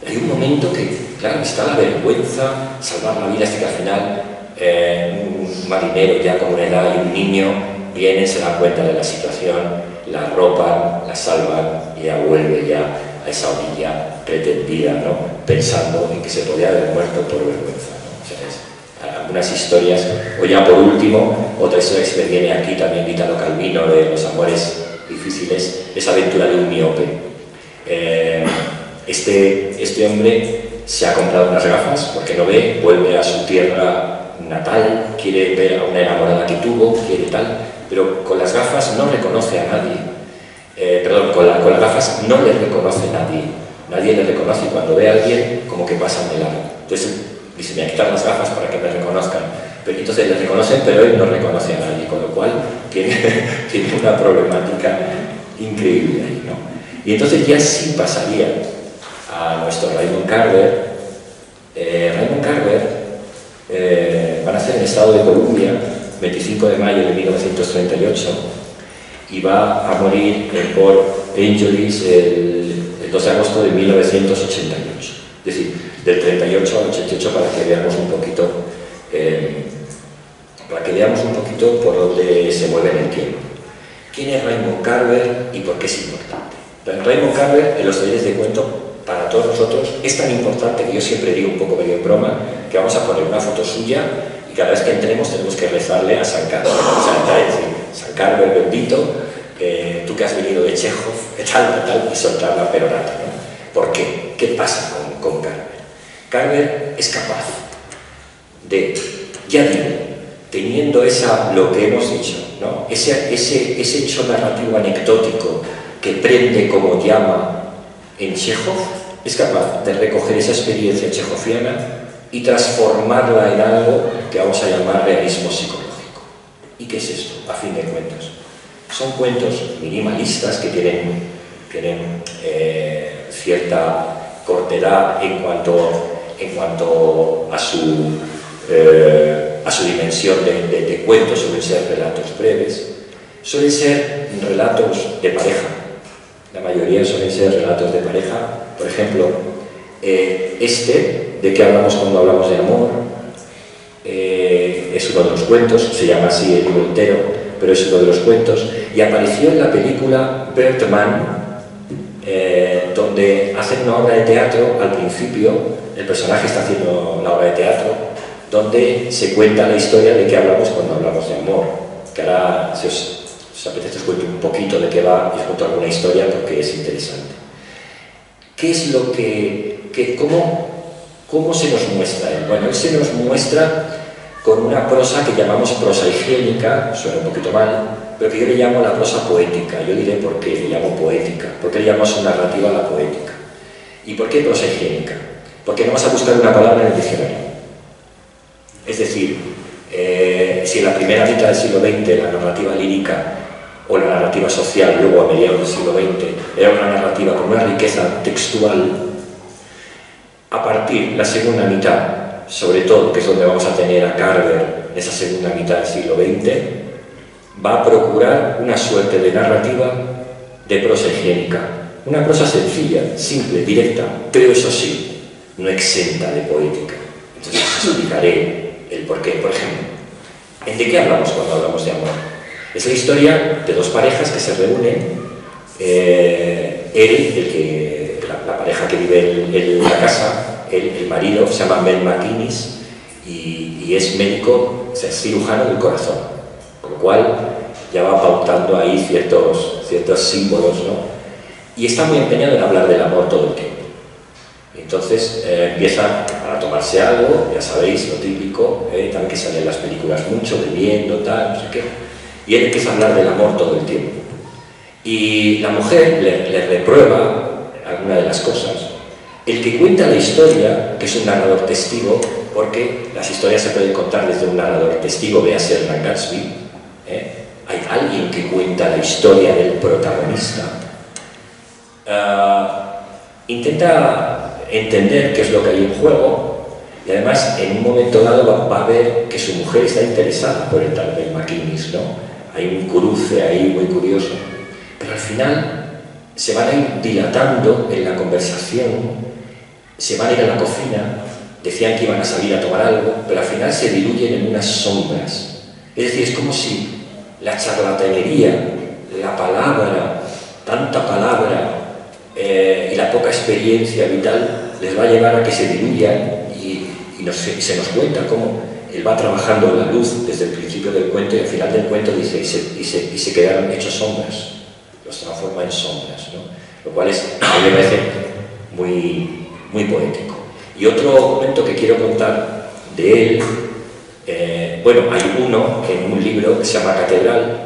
Hay un momento que, claro, está la vergüenza, salvar la vida, hasta que al final un marinero ya con una edad y un niño vienen, se dan cuenta de la situación, la arropan, la salvan y ya vuelve ya a esa orilla pretendida, ¿no? Pensando en que se podía haber muerto por vergüenza, ¿no? O sea, algunas historias, o ya por último, otra historia que se me viene aquí también de Italo Calvino, de Los amores difíciles, es Aventura de un miope. Este hombre se ha comprado unas gafas porque no ve, vuelve a su tierra natal, quiere ver a una enamorada que tuvo, quiere tal, pero con las gafas no reconoce a nadie. Con las gafas no le reconoce a nadie. Nadie le reconoce y cuando ve a alguien, como que pasan de largo. Entonces dice, me voy a quitar las gafas para que me reconozcan. Pero entonces le reconocen, pero él no reconoce a nadie, con lo cual tiene una problemática increíble ahí, ¿no? Y entonces ya sí pasaría a nuestro Raymond Carver. Raymond Carver va a nacer en el estado de Columbia, 25 de mayo de 1938, y va a morir por injuries el 2 de agosto de 1988. Es decir, del 38 al 88, para que veamos un poquito por dónde se mueve en el tiempo. ¿Quién es Raymond Carver y por qué es importante? Raymond Carver, en los talleres de cuento, para todos nosotros, es tan importante que yo siempre digo un poco medio en broma, que vamos a poner una foto suya y cada vez que entremos tenemos que rezarle a San Carver. O sea, San Carver bendito, tú que has venido de Chekhov, tal, y soltar la perorata, ¿no? ¿Por qué? ¿Qué pasa con Carver? Carver es capaz de, ya digo, teniendo lo que hemos dicho, ¿no? ese hecho narrativo anecdótico que prende como llama en Chekhov, es capaz de recoger esa experiencia chejoviana y transformarla en algo que vamos a llamar realismo psicológico. ¿Y qué es esto, a fin de cuentas? Son cuentos minimalistas que tienen cierta cortedad en cuanto en cuanto a su dimensión de cuentos, suelen ser relatos breves, suelen ser relatos de pareja. La mayoría suelen ser relatos de pareja. Por ejemplo, ¿de qué hablamos cuando hablamos de amor? Es uno de los cuentos, se llama así el libro entero, pero es uno de los cuentos, y apareció en la película Birdman, donde hacen una obra de teatro. Al principio el personaje está haciendo la obra de teatro, donde se cuenta la historia de qué hablamos cuando hablamos de amor, que ahora, si os apetece, os cuento un poquito de qué va y os cuento alguna historia porque es interesante. ¿Qué es lo cómo se nos muestra él? Bueno, él se nos muestra con una prosa que llamamos prosa higiénica, suena un poquito mal, pero que yo le llamo la prosa poética. Yo diré por qué le llamo poética, por qué le llamo a su narrativa la poética. ¿Y por qué prosa higiénica? Porque no vas a buscar una palabra en el diccionario. Es decir, si en la primera mitad del siglo XX la narrativa lírica o la narrativa social, luego a mediados del siglo XX, era una narrativa con una riqueza textual, a partir de la segunda mitad, sobre todo, que es donde vamos a tener a Carver en esa segunda mitad del siglo XX, va a procurar una suerte de narrativa de prosa higiénica. Una prosa sencilla, simple, directa, pero eso sí, no exenta de poética. Entonces os explicaré el porqué. Por ejemplo, ¿de qué hablamos cuando hablamos de amor? Es la historia de dos parejas que se reúnen. La pareja que vive en la casa, el marido se llama Mel McInnes y es médico, o sea, es cirujano del corazón, con lo cual ya va pautando ahí ciertos símbolos, ¿no? Y está muy empeñado en hablar del amor todo el tiempo. Entonces empieza a tomarse algo, ya sabéis, lo típico, también que sale en las películas mucho, bebiendo, tal, no sé qué, y él empieza a hablar del amor todo el tiempo. Y la mujer le reprueba alguna de las cosas. El que cuenta la historia, que es un narrador testigo, porque las historias se pueden contar desde un narrador testigo, véase Hernán Gatsby, hay alguien que cuenta la historia del protagonista, intenta entender qué es lo que hay en juego, y además en un momento dado va a ver que su mujer está interesada por el tal Mel McInnes, ¿no? Hay un cruce ahí muy curioso, pero al final se van a ir dilatando en la conversación, se van a ir a la cocina, decían que iban a salir a tomar algo, pero al final se diluyen en unas sombras. Es decir, es como si la charlatanería, la palabra, tanta palabra y la poca experiencia vital les va a llevar a que se diluyan y se nos cuenta cómo él va trabajando la luz desde el principio del cuento y al final del cuento dice y se quedaron hechos sombras, los transforma en sombras, ¿no? Lo cual a mí me parece muy, muy poético. Y otro momento que quiero contar de él, bueno, hay uno en un libro que se llama Catedral,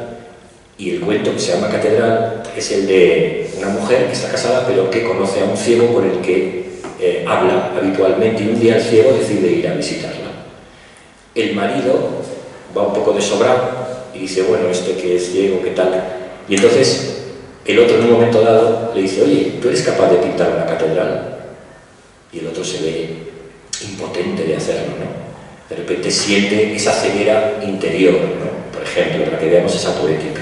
y el cuento que se llama Catedral es el de una mujer que está casada pero que conoce a un ciego con el que habla habitualmente, y un día el ciego decide ir a visitarla. El marido va un poco desobrado y dice, bueno, este que es ciego, ¿qué tal? Y entonces el otro en un momento dado le dice, oye, ¿tú eres capaz de pintar una catedral? Y el otro se ve impotente de hacerlo, ¿no? De repente siente esa ceguera interior, ¿no? Por ejemplo, para que veamos esa poética.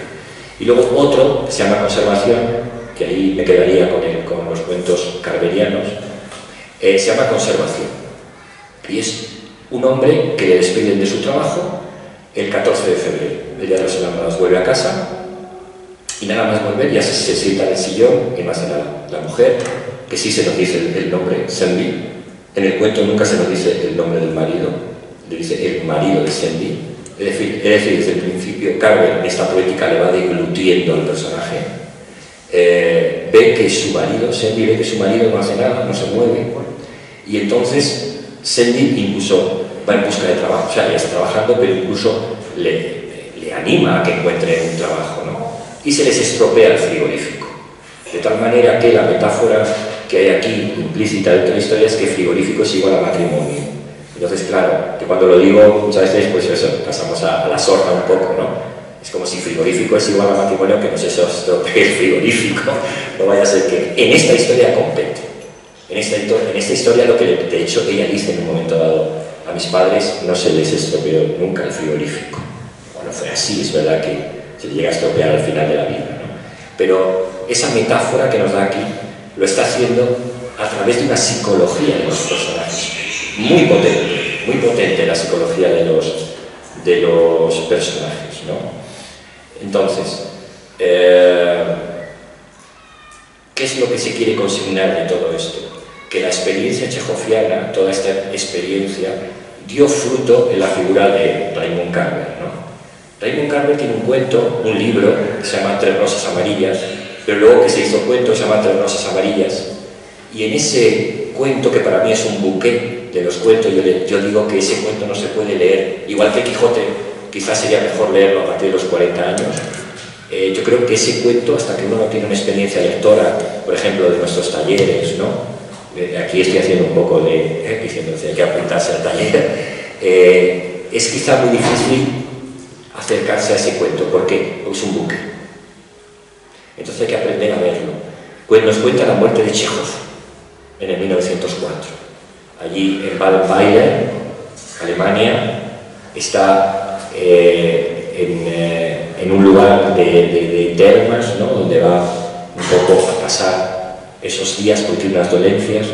Y luego otro, que se llama Conservación, que ahí me quedaría con los cuentos carverianos, se llama Conservación. Y es un hombre que le despiden de su trabajo el 14 de febrero. El día de los enamorados vuelve a casa y nada más volver ya se sienta en el sillón y más nada. La mujer, que sí se nos dice el nombre, Sandy, en el cuento nunca se nos dice el nombre del marido, le dice el marido de Sandy. Es decir, desde el principio, Carver en esta poética le va deglutiendo al personaje. Ve que su marido, Sandy ve que su marido no hace nada, no se mueve, y entonces Sandy incluso va en busca de trabajo, o sea, ya está trabajando, pero incluso le anima a que encuentre un trabajo, ¿no? Y se les estropea el frigorífico. De tal manera que la metáfora que hay aquí implícita dentro de la historia es que frigorífico es igual a matrimonio. Entonces, claro, que cuando lo digo muchas veces, pues eso, pasamos a la sorda un poco, ¿no? Es como si frigorífico es igual a matrimonio, que no se estropee el frigorífico, no vaya a ser que en esta historia compete. En esta historia lo que de hecho ella dice en un momento dado, a mis padres no se les estropeó nunca el frigorífico. Bueno, fue así, es verdad que se llega a estropear al final de la vida, ¿no? Pero esa metáfora que nos da aquí lo está haciendo a través de una psicología de los personajes, muy potente la psicología de los personajes, ¿no? Entonces, ¿qué es lo que se quiere consignar de todo esto? Que la experiencia chejoviana, toda esta experiencia, dio fruto en la figura de Raymond Carver, ¿no? Raymond Carver tiene un cuento, un libro, que se llama Tres rosas amarillas, pero luego que se hizo cuento se llama Tres rosas amarillas, y en ese cuento, que para mí es un buque de los cuentos, yo digo que ese cuento no se puede leer, igual que Quijote, quizás sería mejor leerlo a partir de los 40 años. Yo creo que ese cuento, hasta que uno no tiene una experiencia lectora, por ejemplo, de nuestros talleres, ¿no? Aquí estoy haciendo un poco de, diciendo que hay que apuntarse al taller, es quizá muy difícil acercarse a ese cuento. ¿Por qué? Porque es un buque. Entonces hay que aprender a verlo. Pues nos cuenta la muerte de Chekhov en el 1904. Allí en Baden-Baden, Alemania, está en un lugar de termas, ¿no? Donde va un poco a pasar esos días porque tiene unas dolencias,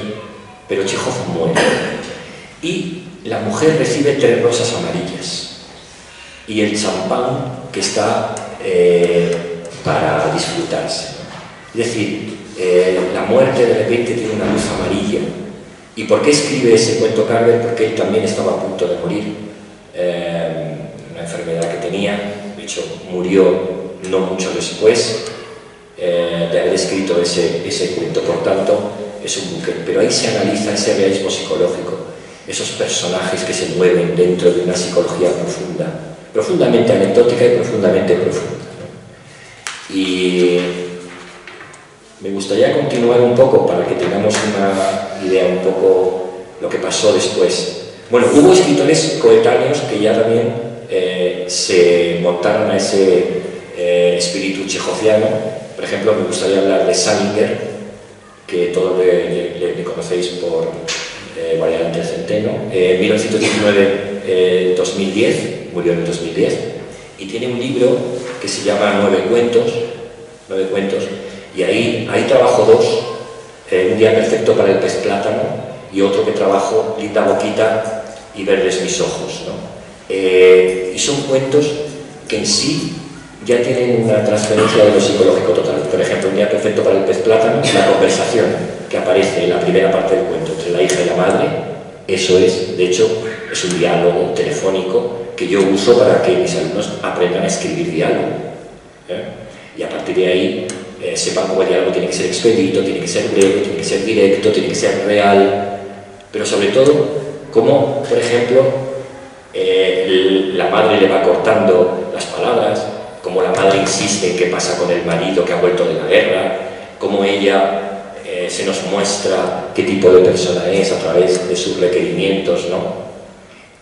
pero Chekhov muere. Y la mujer recibe 3 rosas amarillas y el champán que está para disfrutarse, ¿no? Es decir, la muerte de repente tiene una luz amarilla. ¿Y por qué escribe ese cuento Carver? Porque él también estaba a punto de morir, una enfermedad que tenía, de hecho murió no mucho después de haber escrito ese cuento. Por tanto, es un buque. Pero ahí se analiza ese realismo psicológico, esos personajes que se mueven dentro de una psicología profunda, profundamente anecdótica y profundamente profunda, ¿no? Y me gustaría continuar un poco para que tengamos una idea un poco lo que pasó después. Bueno, hubo escritores coetáneos que ya también se montaron a ese espíritu chejoviano. Por ejemplo, me gustaría hablar de Salinger, que todos le conocéis por Variante del Centeno. 1919-2010, murió en el 2010, y tiene un libro que se llama 9 cuentos, y ahí trabajo 2, Un día perfecto para el pez plátano, y otro que trabajo, Linda boquita y Verdes mis ojos, ¿no? Y son cuentos que en sí ya tienen una transferencia de lo psicológico total. Por ejemplo, Un día perfecto para el pez plátano, la conversación que aparece en la primera parte del cuento entre la hija y la madre, eso es, de hecho, es un diálogo telefónico que yo uso para que mis alumnos aprendan a escribir diálogo, y a partir de ahí sepan cómo el diálogo tiene que ser expedito, tiene que ser breve, tiene que ser directo, tiene que ser real, pero sobre todo, cómo, por ejemplo, la madre le va cortando las palabras, cómo la madre insiste en qué pasa con el marido que ha vuelto de la guerra, cómo ella se nos muestra qué tipo de persona es a través de sus requerimientos, ¿no?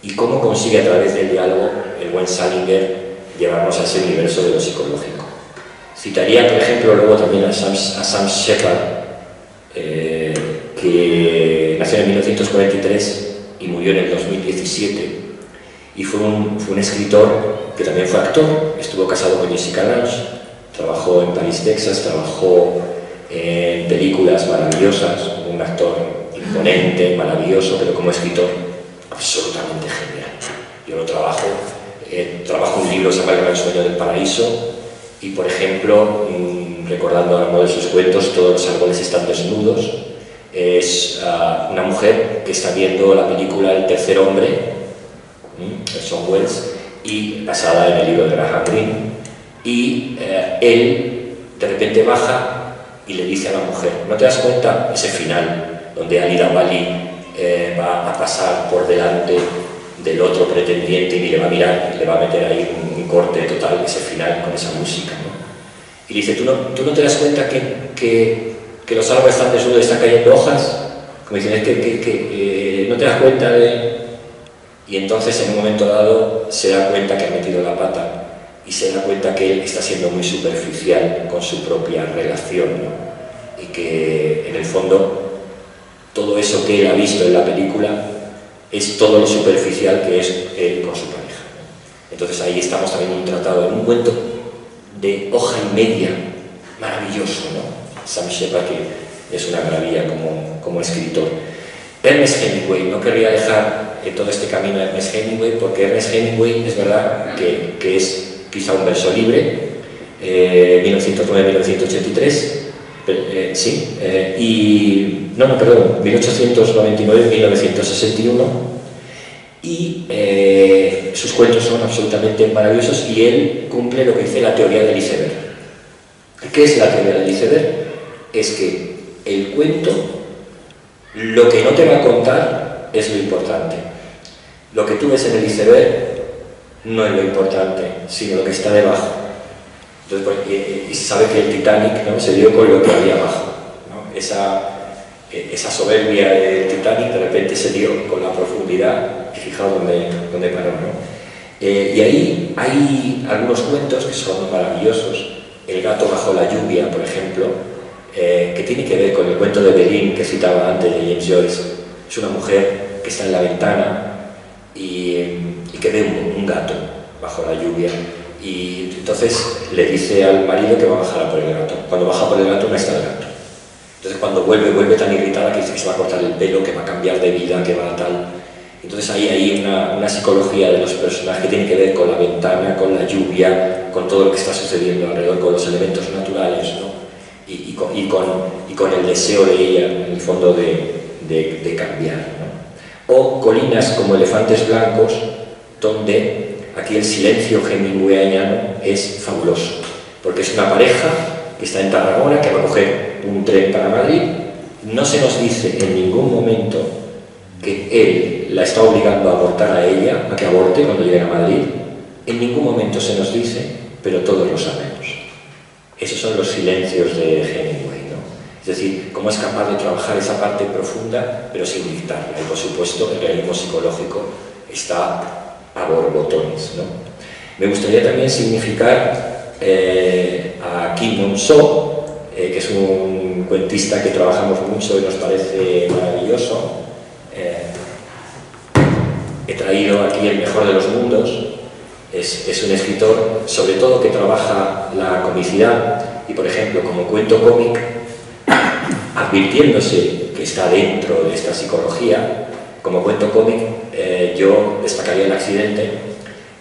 Y cómo consigue a través del diálogo el buen Salinger llevarnos a ese universo de lo psicológico. Citaría, por ejemplo, luego también a Sam Shepard, que nació en 1943 y murió en el 2017, y fue un escritor que también fue actor. Estuvo casado con Jessica Lange, trabajó en París, Texas, trabajó en películas maravillosas, un actor imponente, maravilloso, pero como escritor absolutamente genial. Yo lo trabajo un libro que se llama El gran sueño del paraíso, y por ejemplo, recordando a uno de sus cuentos, Todos los árboles están desnudos, es una mujer que está viendo la película El tercer hombre, Orson Welles, y basada en el libro de Graham Greene, y él de repente baja y le dice a la mujer: ¿no te das cuenta ese final donde Ali Dawali va a pasar por delante del otro pretendiente y le va a mirar y le va a meter ahí un corte total, ese final con esa música, ¿no? Y dice: ¿tú no te das cuenta que los árboles están desnudos y están cayendo hojas? Como dicen, es que no te das cuenta de... Y entonces en un momento dado se da cuenta que ha metido la pata y se da cuenta que él está siendo muy superficial con su propia relación, ¿no? Y que en el fondo eso que él ha visto en la película es todo lo superficial que es él con su pareja. Entonces ahí estamos también en un tratado, en un cuento de hoja y media, maravilloso, ¿no? Sam Shepard, que es una maravilla como escritor. Ernest Hemingway, no querría dejar todo este camino a Ernest Hemingway, porque Ernest Hemingway es verdad que es quizá un verso libre, 1909-1983, sí, y, no, perdón, 1899-1961, y sus cuentos son absolutamente maravillosos, y él cumple lo que dice la teoría del iceberg. ¿Qué es la teoría del iceberg? Es que el cuento, lo que no te va a contar es lo importante. Lo que tú ves en el iceberg no es lo importante, sino lo que está debajo. Entonces, y se sabe que el Titanic, ¿no?, se dio con lo que había abajo, ¿no? Esa soberbia del Titanic de repente se dio con la profundidad, y fijaos dónde paró, ¿no? Y ahí hay algunos cuentos que son maravillosos. El gato bajo la lluvia, por ejemplo, que tiene que ver con el cuento de Berlín que citaba antes de James Joyce. Es una mujer que está en la ventana y que ve un gato bajo la lluvia, y entonces le dice al marido que va a bajar a por el gato. Cuando baja por el gato no está el gato. Entonces cuando vuelve tan irritada que dice que se va a cortar el pelo, que va a cambiar de vida, que va a tal. Entonces ahí hay una psicología de los personajes que tiene que ver con la ventana, con la lluvia, con todo lo que está sucediendo alrededor, con los elementos naturales, ¿no? Y con el deseo de ella, en el fondo, de cambiar, ¿no? O colinas como Elefantes Blancos, donde aquí el silencio hemingwayano es fabuloso, porque es una pareja que está en Tarragona, que va a coger un tren para Madrid. No se nos dice en ningún momento que él la está obligando a abortar a ella, a que aborte cuando llegue a Madrid. En ningún momento se nos dice, pero todos lo sabemos. Esos son los silencios de Hemingway, ¿no? Es decir, cómo es capaz de trabajar esa parte profunda, pero sin dictarla. Y por supuesto, el realismo psicológico está a borbotones, ¿no? Me gustaría también significar a Kim Mon-soo, que es un cuentista que trabajamos mucho y nos parece maravilloso. He traído aquí El mejor de los mundos. Es un escritor, sobre todo, que trabaja la comicidad y, por ejemplo, como cuento cómic, advirtiéndose que está dentro de esta psicología, como cuento cómic, yo destacaría El accidente,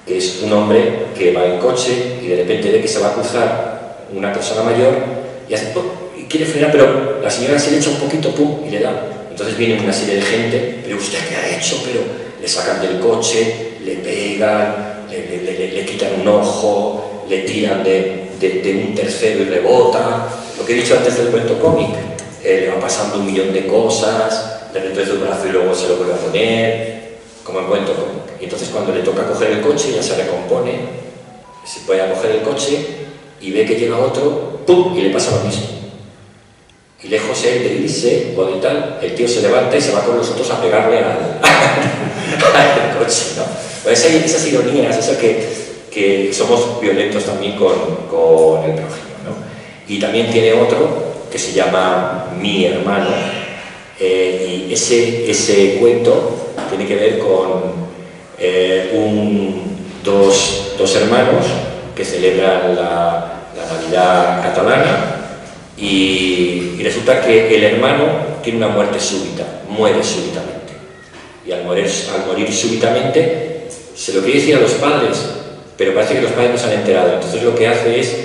que es un hombre que va en coche y de repente ve que se va a cruzar una persona mayor y hace ¡pum! Y quiere frenar, pero la señora se le echa un poquito, ¡pum!, y le da. Entonces viene una serie de gente, pero ¿usted qué ha hecho? Pero le sacan del coche, le pegan, le quitan un ojo, le tiran de un tercero y rebota. Lo que he dicho antes del cuento cómic, le va pasando 1.000.000 de cosas, le retuerce el brazo y luego se lo vuelve a poner, como en cuento cómic. Y entonces cuando le toca coger el coche ya se recompone, se puede a coger el coche y ve que llega otro, ¡pum!, y le pasa lo mismo. Y lejos él de irse o de tal, el tío se levanta y se va con los otros a pegarle al coche, ¿no? Pues esas ironías, eso que somos violentos también con el prójimo, ¿no? Y también tiene otro que se llama Mi hermano, y ese cuento tiene que ver con dos hermanos que celebran la Navidad catalana, y resulta que el hermano tiene una muerte súbita, muere súbitamente, y al morir súbitamente se lo quiere decir a los padres, pero parece que los padres no se han enterado. Entonces lo que hace es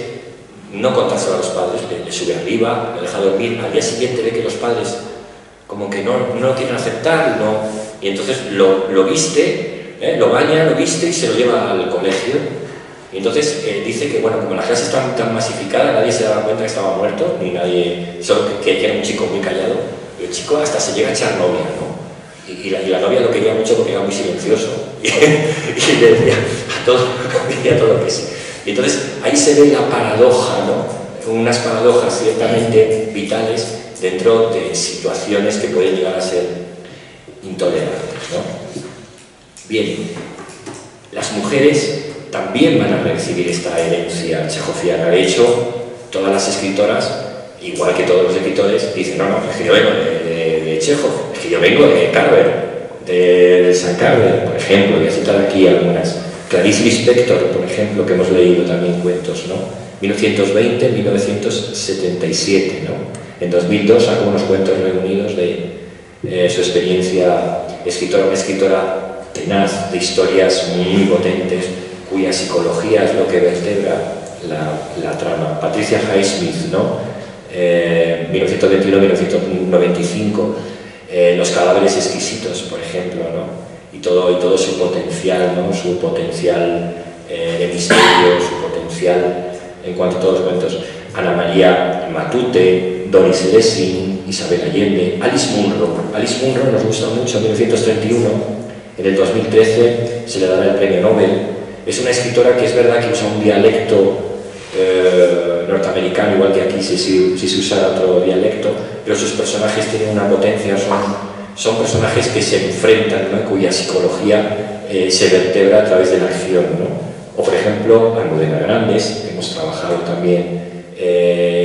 no contárselo a los padres, le sube arriba, le deja dormir. Al día siguiente ve que los padres como que no lo quieren aceptar, no, y entonces lo viste, lo baña, lo viste y se lo lleva al colegio. Y entonces dice que, bueno, como la clase está tan masificada, nadie se daba cuenta que estaba muerto, ni nadie, solo que era un chico muy callado, y el chico hasta se llega a echar novia, ¿no? Y la novia lo quería mucho porque era muy silencioso, y le decía todo que sí. Y entonces ahí se ve la paradoja, ¿no? Unas paradojas ciertamente vitales dentro de situaciones que pueden llegar a ser intolerables, ¿no? Bien, las mujeres también van a recibir esta herencia chejoviana. De hecho, todas las escritoras, igual que todos los escritores, dicen, no, es que yo vengo de Chekhov. Es que yo vengo de Carver, de San Carver, por ejemplo, voy a citar aquí algunas. Clarice Lispector, por ejemplo, que hemos leído también cuentos, ¿no? 1920-1977, ¿no? En 2002 sacó unos cuentos reunidos de su experiencia escritora, una escritora tenaz, de historias muy potentes, cuya psicología es lo que vertebra la trama. Patricia Highsmith, ¿no? 1921-1995, Los cadáveres exquisitos, por ejemplo, ¿no? Y todo su potencial, ¿no? Su potencial de misterio, su potencial en cuanto a todos los cuentos. Ana María Matute, Doris Lessing, Isabel Allende, Alice Munro. Alice Munro nos gusta mucho, en 1931, en el 2013 se le dará el premio Nobel. Es una escritora que es verdad que usa un dialecto norteamericano, igual que aquí si se usara otro dialecto, pero sus personajes tienen una potencia, son personajes que se enfrentan, ¿no? Cuya psicología se vertebra a través de la acción, ¿no? O por ejemplo, Almudena Grandes, hemos trabajado también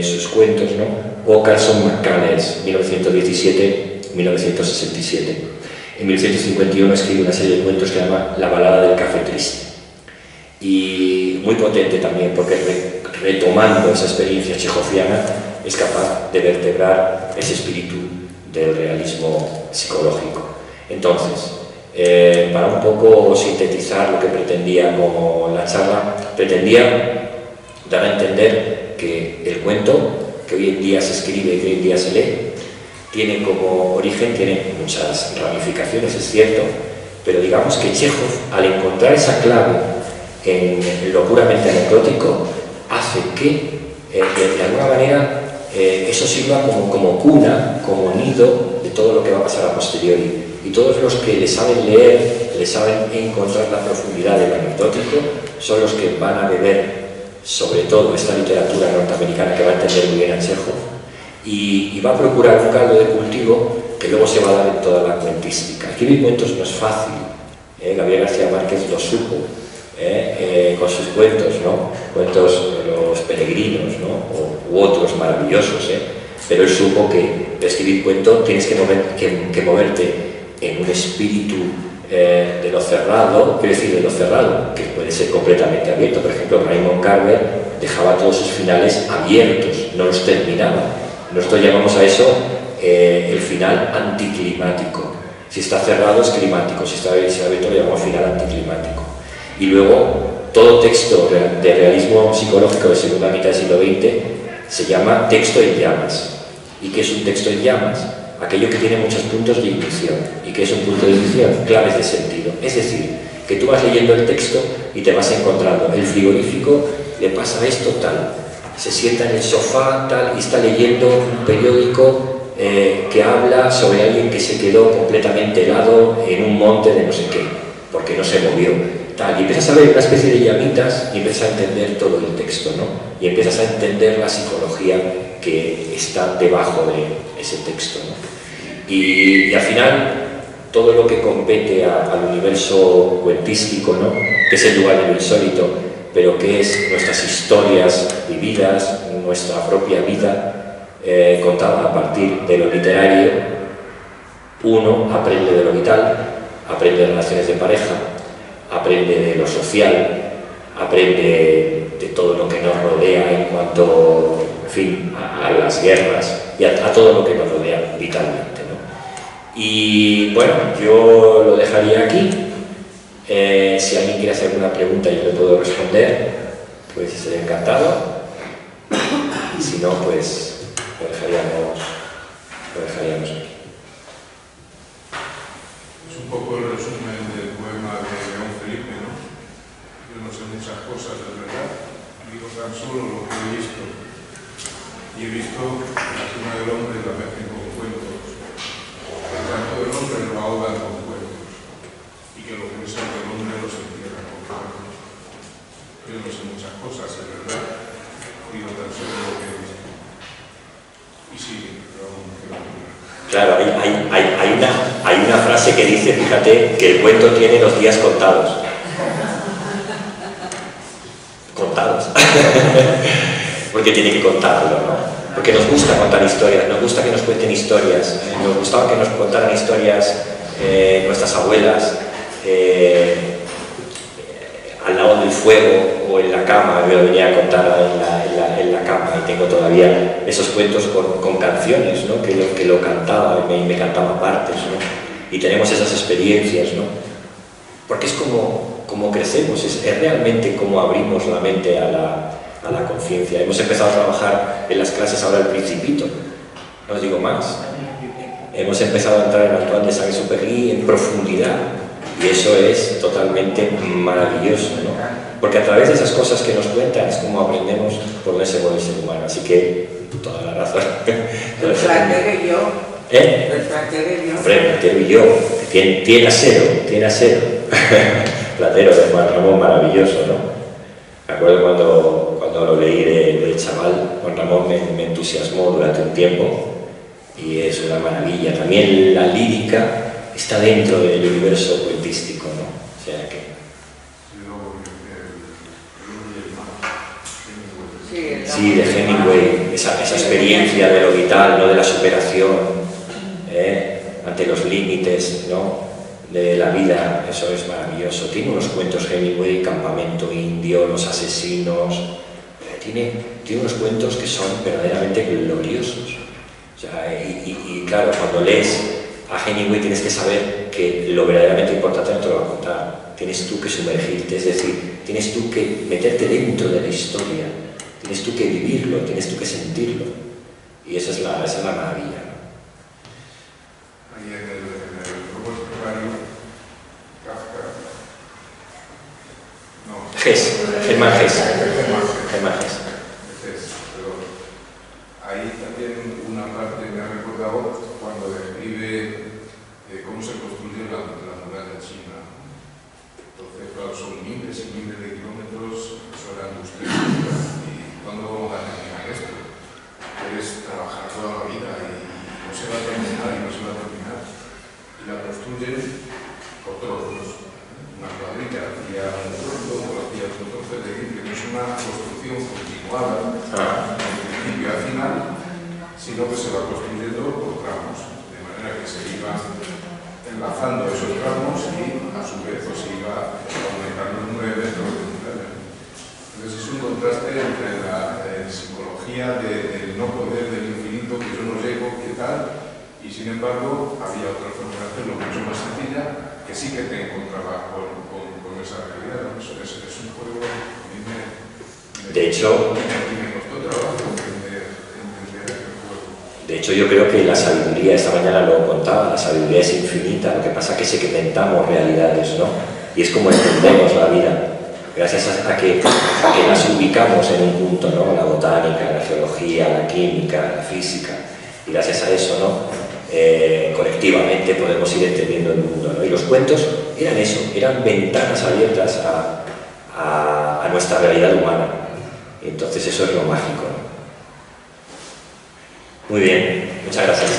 sus cuentos, ¿no? O Carson McCullers, 1917-1967. En 1951 escribe una serie de cuentos que se llama La balada del café triste. Y muy potente también, porque retomando esa experiencia chejoviana es capaz de vertebrar ese espíritu del realismo psicológico. Entonces, para un poco sintetizar lo que pretendía como la charla, pretendía dar a entender que el cuento que hoy en día se escribe y que hoy en día se lee tiene como origen, tiene muchas ramificaciones, es cierto, pero digamos que Chekhov, al encontrar esa clave en lo puramente anecdótico, hace que de alguna manera eso sirva como cuna, como nido de todo lo que va a pasar a posteriori. Y todos los que le saben leer, le saben encontrar la profundidad del anecdótico, son los que van a beber sobre todo esta literatura norteamericana, que va a entender muy bien a Chekhov, y va a procurar un caldo de cultivo que luego se va a dar en toda la cuentística. Escribir cuentos no es fácil, Gabriel García Márquez lo supo, con sus cuentos, ¿no? Cuentos Los peregrinos, ¿no? U otros maravillosos, pero él supo que de escribir cuento tienes que moverte en un espíritu de lo cerrado, quiero decir, de lo cerrado, que puede ser completamente abierto. Por ejemplo, Raymond Carver dejaba todos sus finales abiertos, no los terminaba. Nosotros llamamos a eso el final anticlimático. Si está cerrado es climático, si está abierto lo llamamos final anticlimático. Y luego, todo texto de realismo psicológico de segunda mitad del siglo XX se llama texto en llamas. ¿Y qué es un texto en llamas? Aquello que tiene muchos puntos de ignición. ¿Y qué es un punto de ignición? Claves de sentido. Es decir, que tú vas leyendo el texto y te vas encontrando. El frigorífico le pasa esto tal, se sienta en el sofá tal y está leyendo un periódico que habla sobre alguien que se quedó completamente helado en un monte de no sé qué, porque no se movió. Tal, y empiezas a ver una especie de llamitas y empiezas a entender todo el texto, ¿no? Y empiezas a entender la psicología que está debajo de ese texto, ¿no? Y al final, todo lo que compete al universo cuentístico, ¿no? Que es el lugar de lo insólito, pero que es nuestras historias vividas, nuestra propia vida contada a partir de lo literario. Uno aprende de lo vital, aprende de relaciones de pareja, aprende de lo social, aprende de todo lo que nos rodea en cuanto, en fin, a las guerras y a todo lo que nos rodea vitalmente, ¿no? Y bueno, yo lo dejaría aquí. Si alguien quiere hacer alguna pregunta yo le puedo responder, pues estaré encantado. Y si no, pues lo dejaríamos aquí. Es un poco el resumen del poema de León Felipe, ¿no? Yo no sé muchas cosas, de verdad. Digo tan solo lo que he visto. Y he visto la suma del hombre la mezcla con cuentos. El canto del hombre lo ahogan con cuentos. Y que los huesos del hombre los entierran con cuentos. Yo no sé muchas cosas, de verdad. Digo tan solo lo que he visto. Y sí, pero claro, hay una frase que dice, fíjate, que el cuento tiene los días contados. Contados. Porque tiene que contarlo, ¿no? porque nos gusta contar historias, nos gusta que nos cuenten historias, nos gustaba que nos contaran historias nuestras abuelas, al lado del fuego o en la cama. Yo venía a contar en la cama y tengo todavía esos cuentos con canciones, ¿no? que lo cantaba y me cantaba partes, ¿no? Y tenemos esas experiencias, ¿no? Porque es como crecemos, es realmente como abrimos la mente a la conciencia. Hemos empezado a trabajar en las clases ahora El Principito, no os digo más. Hemos empezado a entrar en Antoine de Saint-Exupéry en profundidad, y eso es totalmente maravilloso, ¿no? Porque a través de esas cosas que nos cuentan es como aprendemos por ese buen ser humano. Así que, toda la razón. El Platero y yo. ¿Eh? El Platero y yo. Hombre, Platero y yo. Tiene acero. Platero de Juan Ramón, maravilloso, ¿no? Me acuerdo cuando lo leí de chaval, Juan Ramón me entusiasmó durante un tiempo y es una maravilla. También la lírica está dentro del universo poetístico, ¿no? O sea que... Sí, de Hemingway, esa experiencia de lo vital, no de la superación, ante los límites, ¿no? De la vida, eso es maravilloso. Tiene unos cuentos Hemingway, Campamento Indio, Los Asesinos, tiene unos cuentos que son verdaderamente gloriosos. O sea, y claro, cuando lees a Hemingway tienes que saber que lo verdaderamente importante no te lo va a contar. Tienes tú que sumergirte, es decir, tienes tú que meterte dentro de la historia, tienes tú que vivirlo, tienes tú que sentirlo. Y esa es la maravilla, ¿no? Ahí en el Robert Cavallo, Kafka, no. Germán Hesse. Pero ahí también una parte me ha recordado cuando describe cómo se construyó la muralla china. Entonces, claro, son miles y miles de kilómetros, eso era angustioso. ¿Y cuándo vamos a terminar esto? Es trabajar toda la vida y no se va a terminar y no se va a terminar. Y la construyen por trozos. Una cuadrilla hacía un trozo, otro hacía otro trozo, es decir, que no es una construcción continuada al principio y al final, sino que se va construyendo por tramos, de manera que se iba enlazando esos tramos y a su vez pues, se iba aumentando el número de metros de montaña. Entonces es un contraste entre la psicología del no poder, del infinito, que yo no llego, qué tal, y sin embargo había otra forma de hacerlo mucho más sencilla, que sí que te encontraba con esa realidad, ¿no? Es un juego que a mí de hecho, me costó trabajo entender el juego. De hecho, yo creo que la sabiduría, esta mañana lo contaba, la sabiduría es infinita, lo que pasa es que segmentamos realidades, ¿no? Y es como entendemos la vida, gracias a que las ubicamos en un punto, ¿no? La botánica, la geología, la química, la física, y gracias a eso, ¿no? Colectivamente podemos ir entendiendo el mundo, ¿no? Y los cuentos eran eso, eran ventanas abiertas a nuestra realidad humana. Y entonces eso es lo mágico, ¿no? Muy bien, muchas gracias.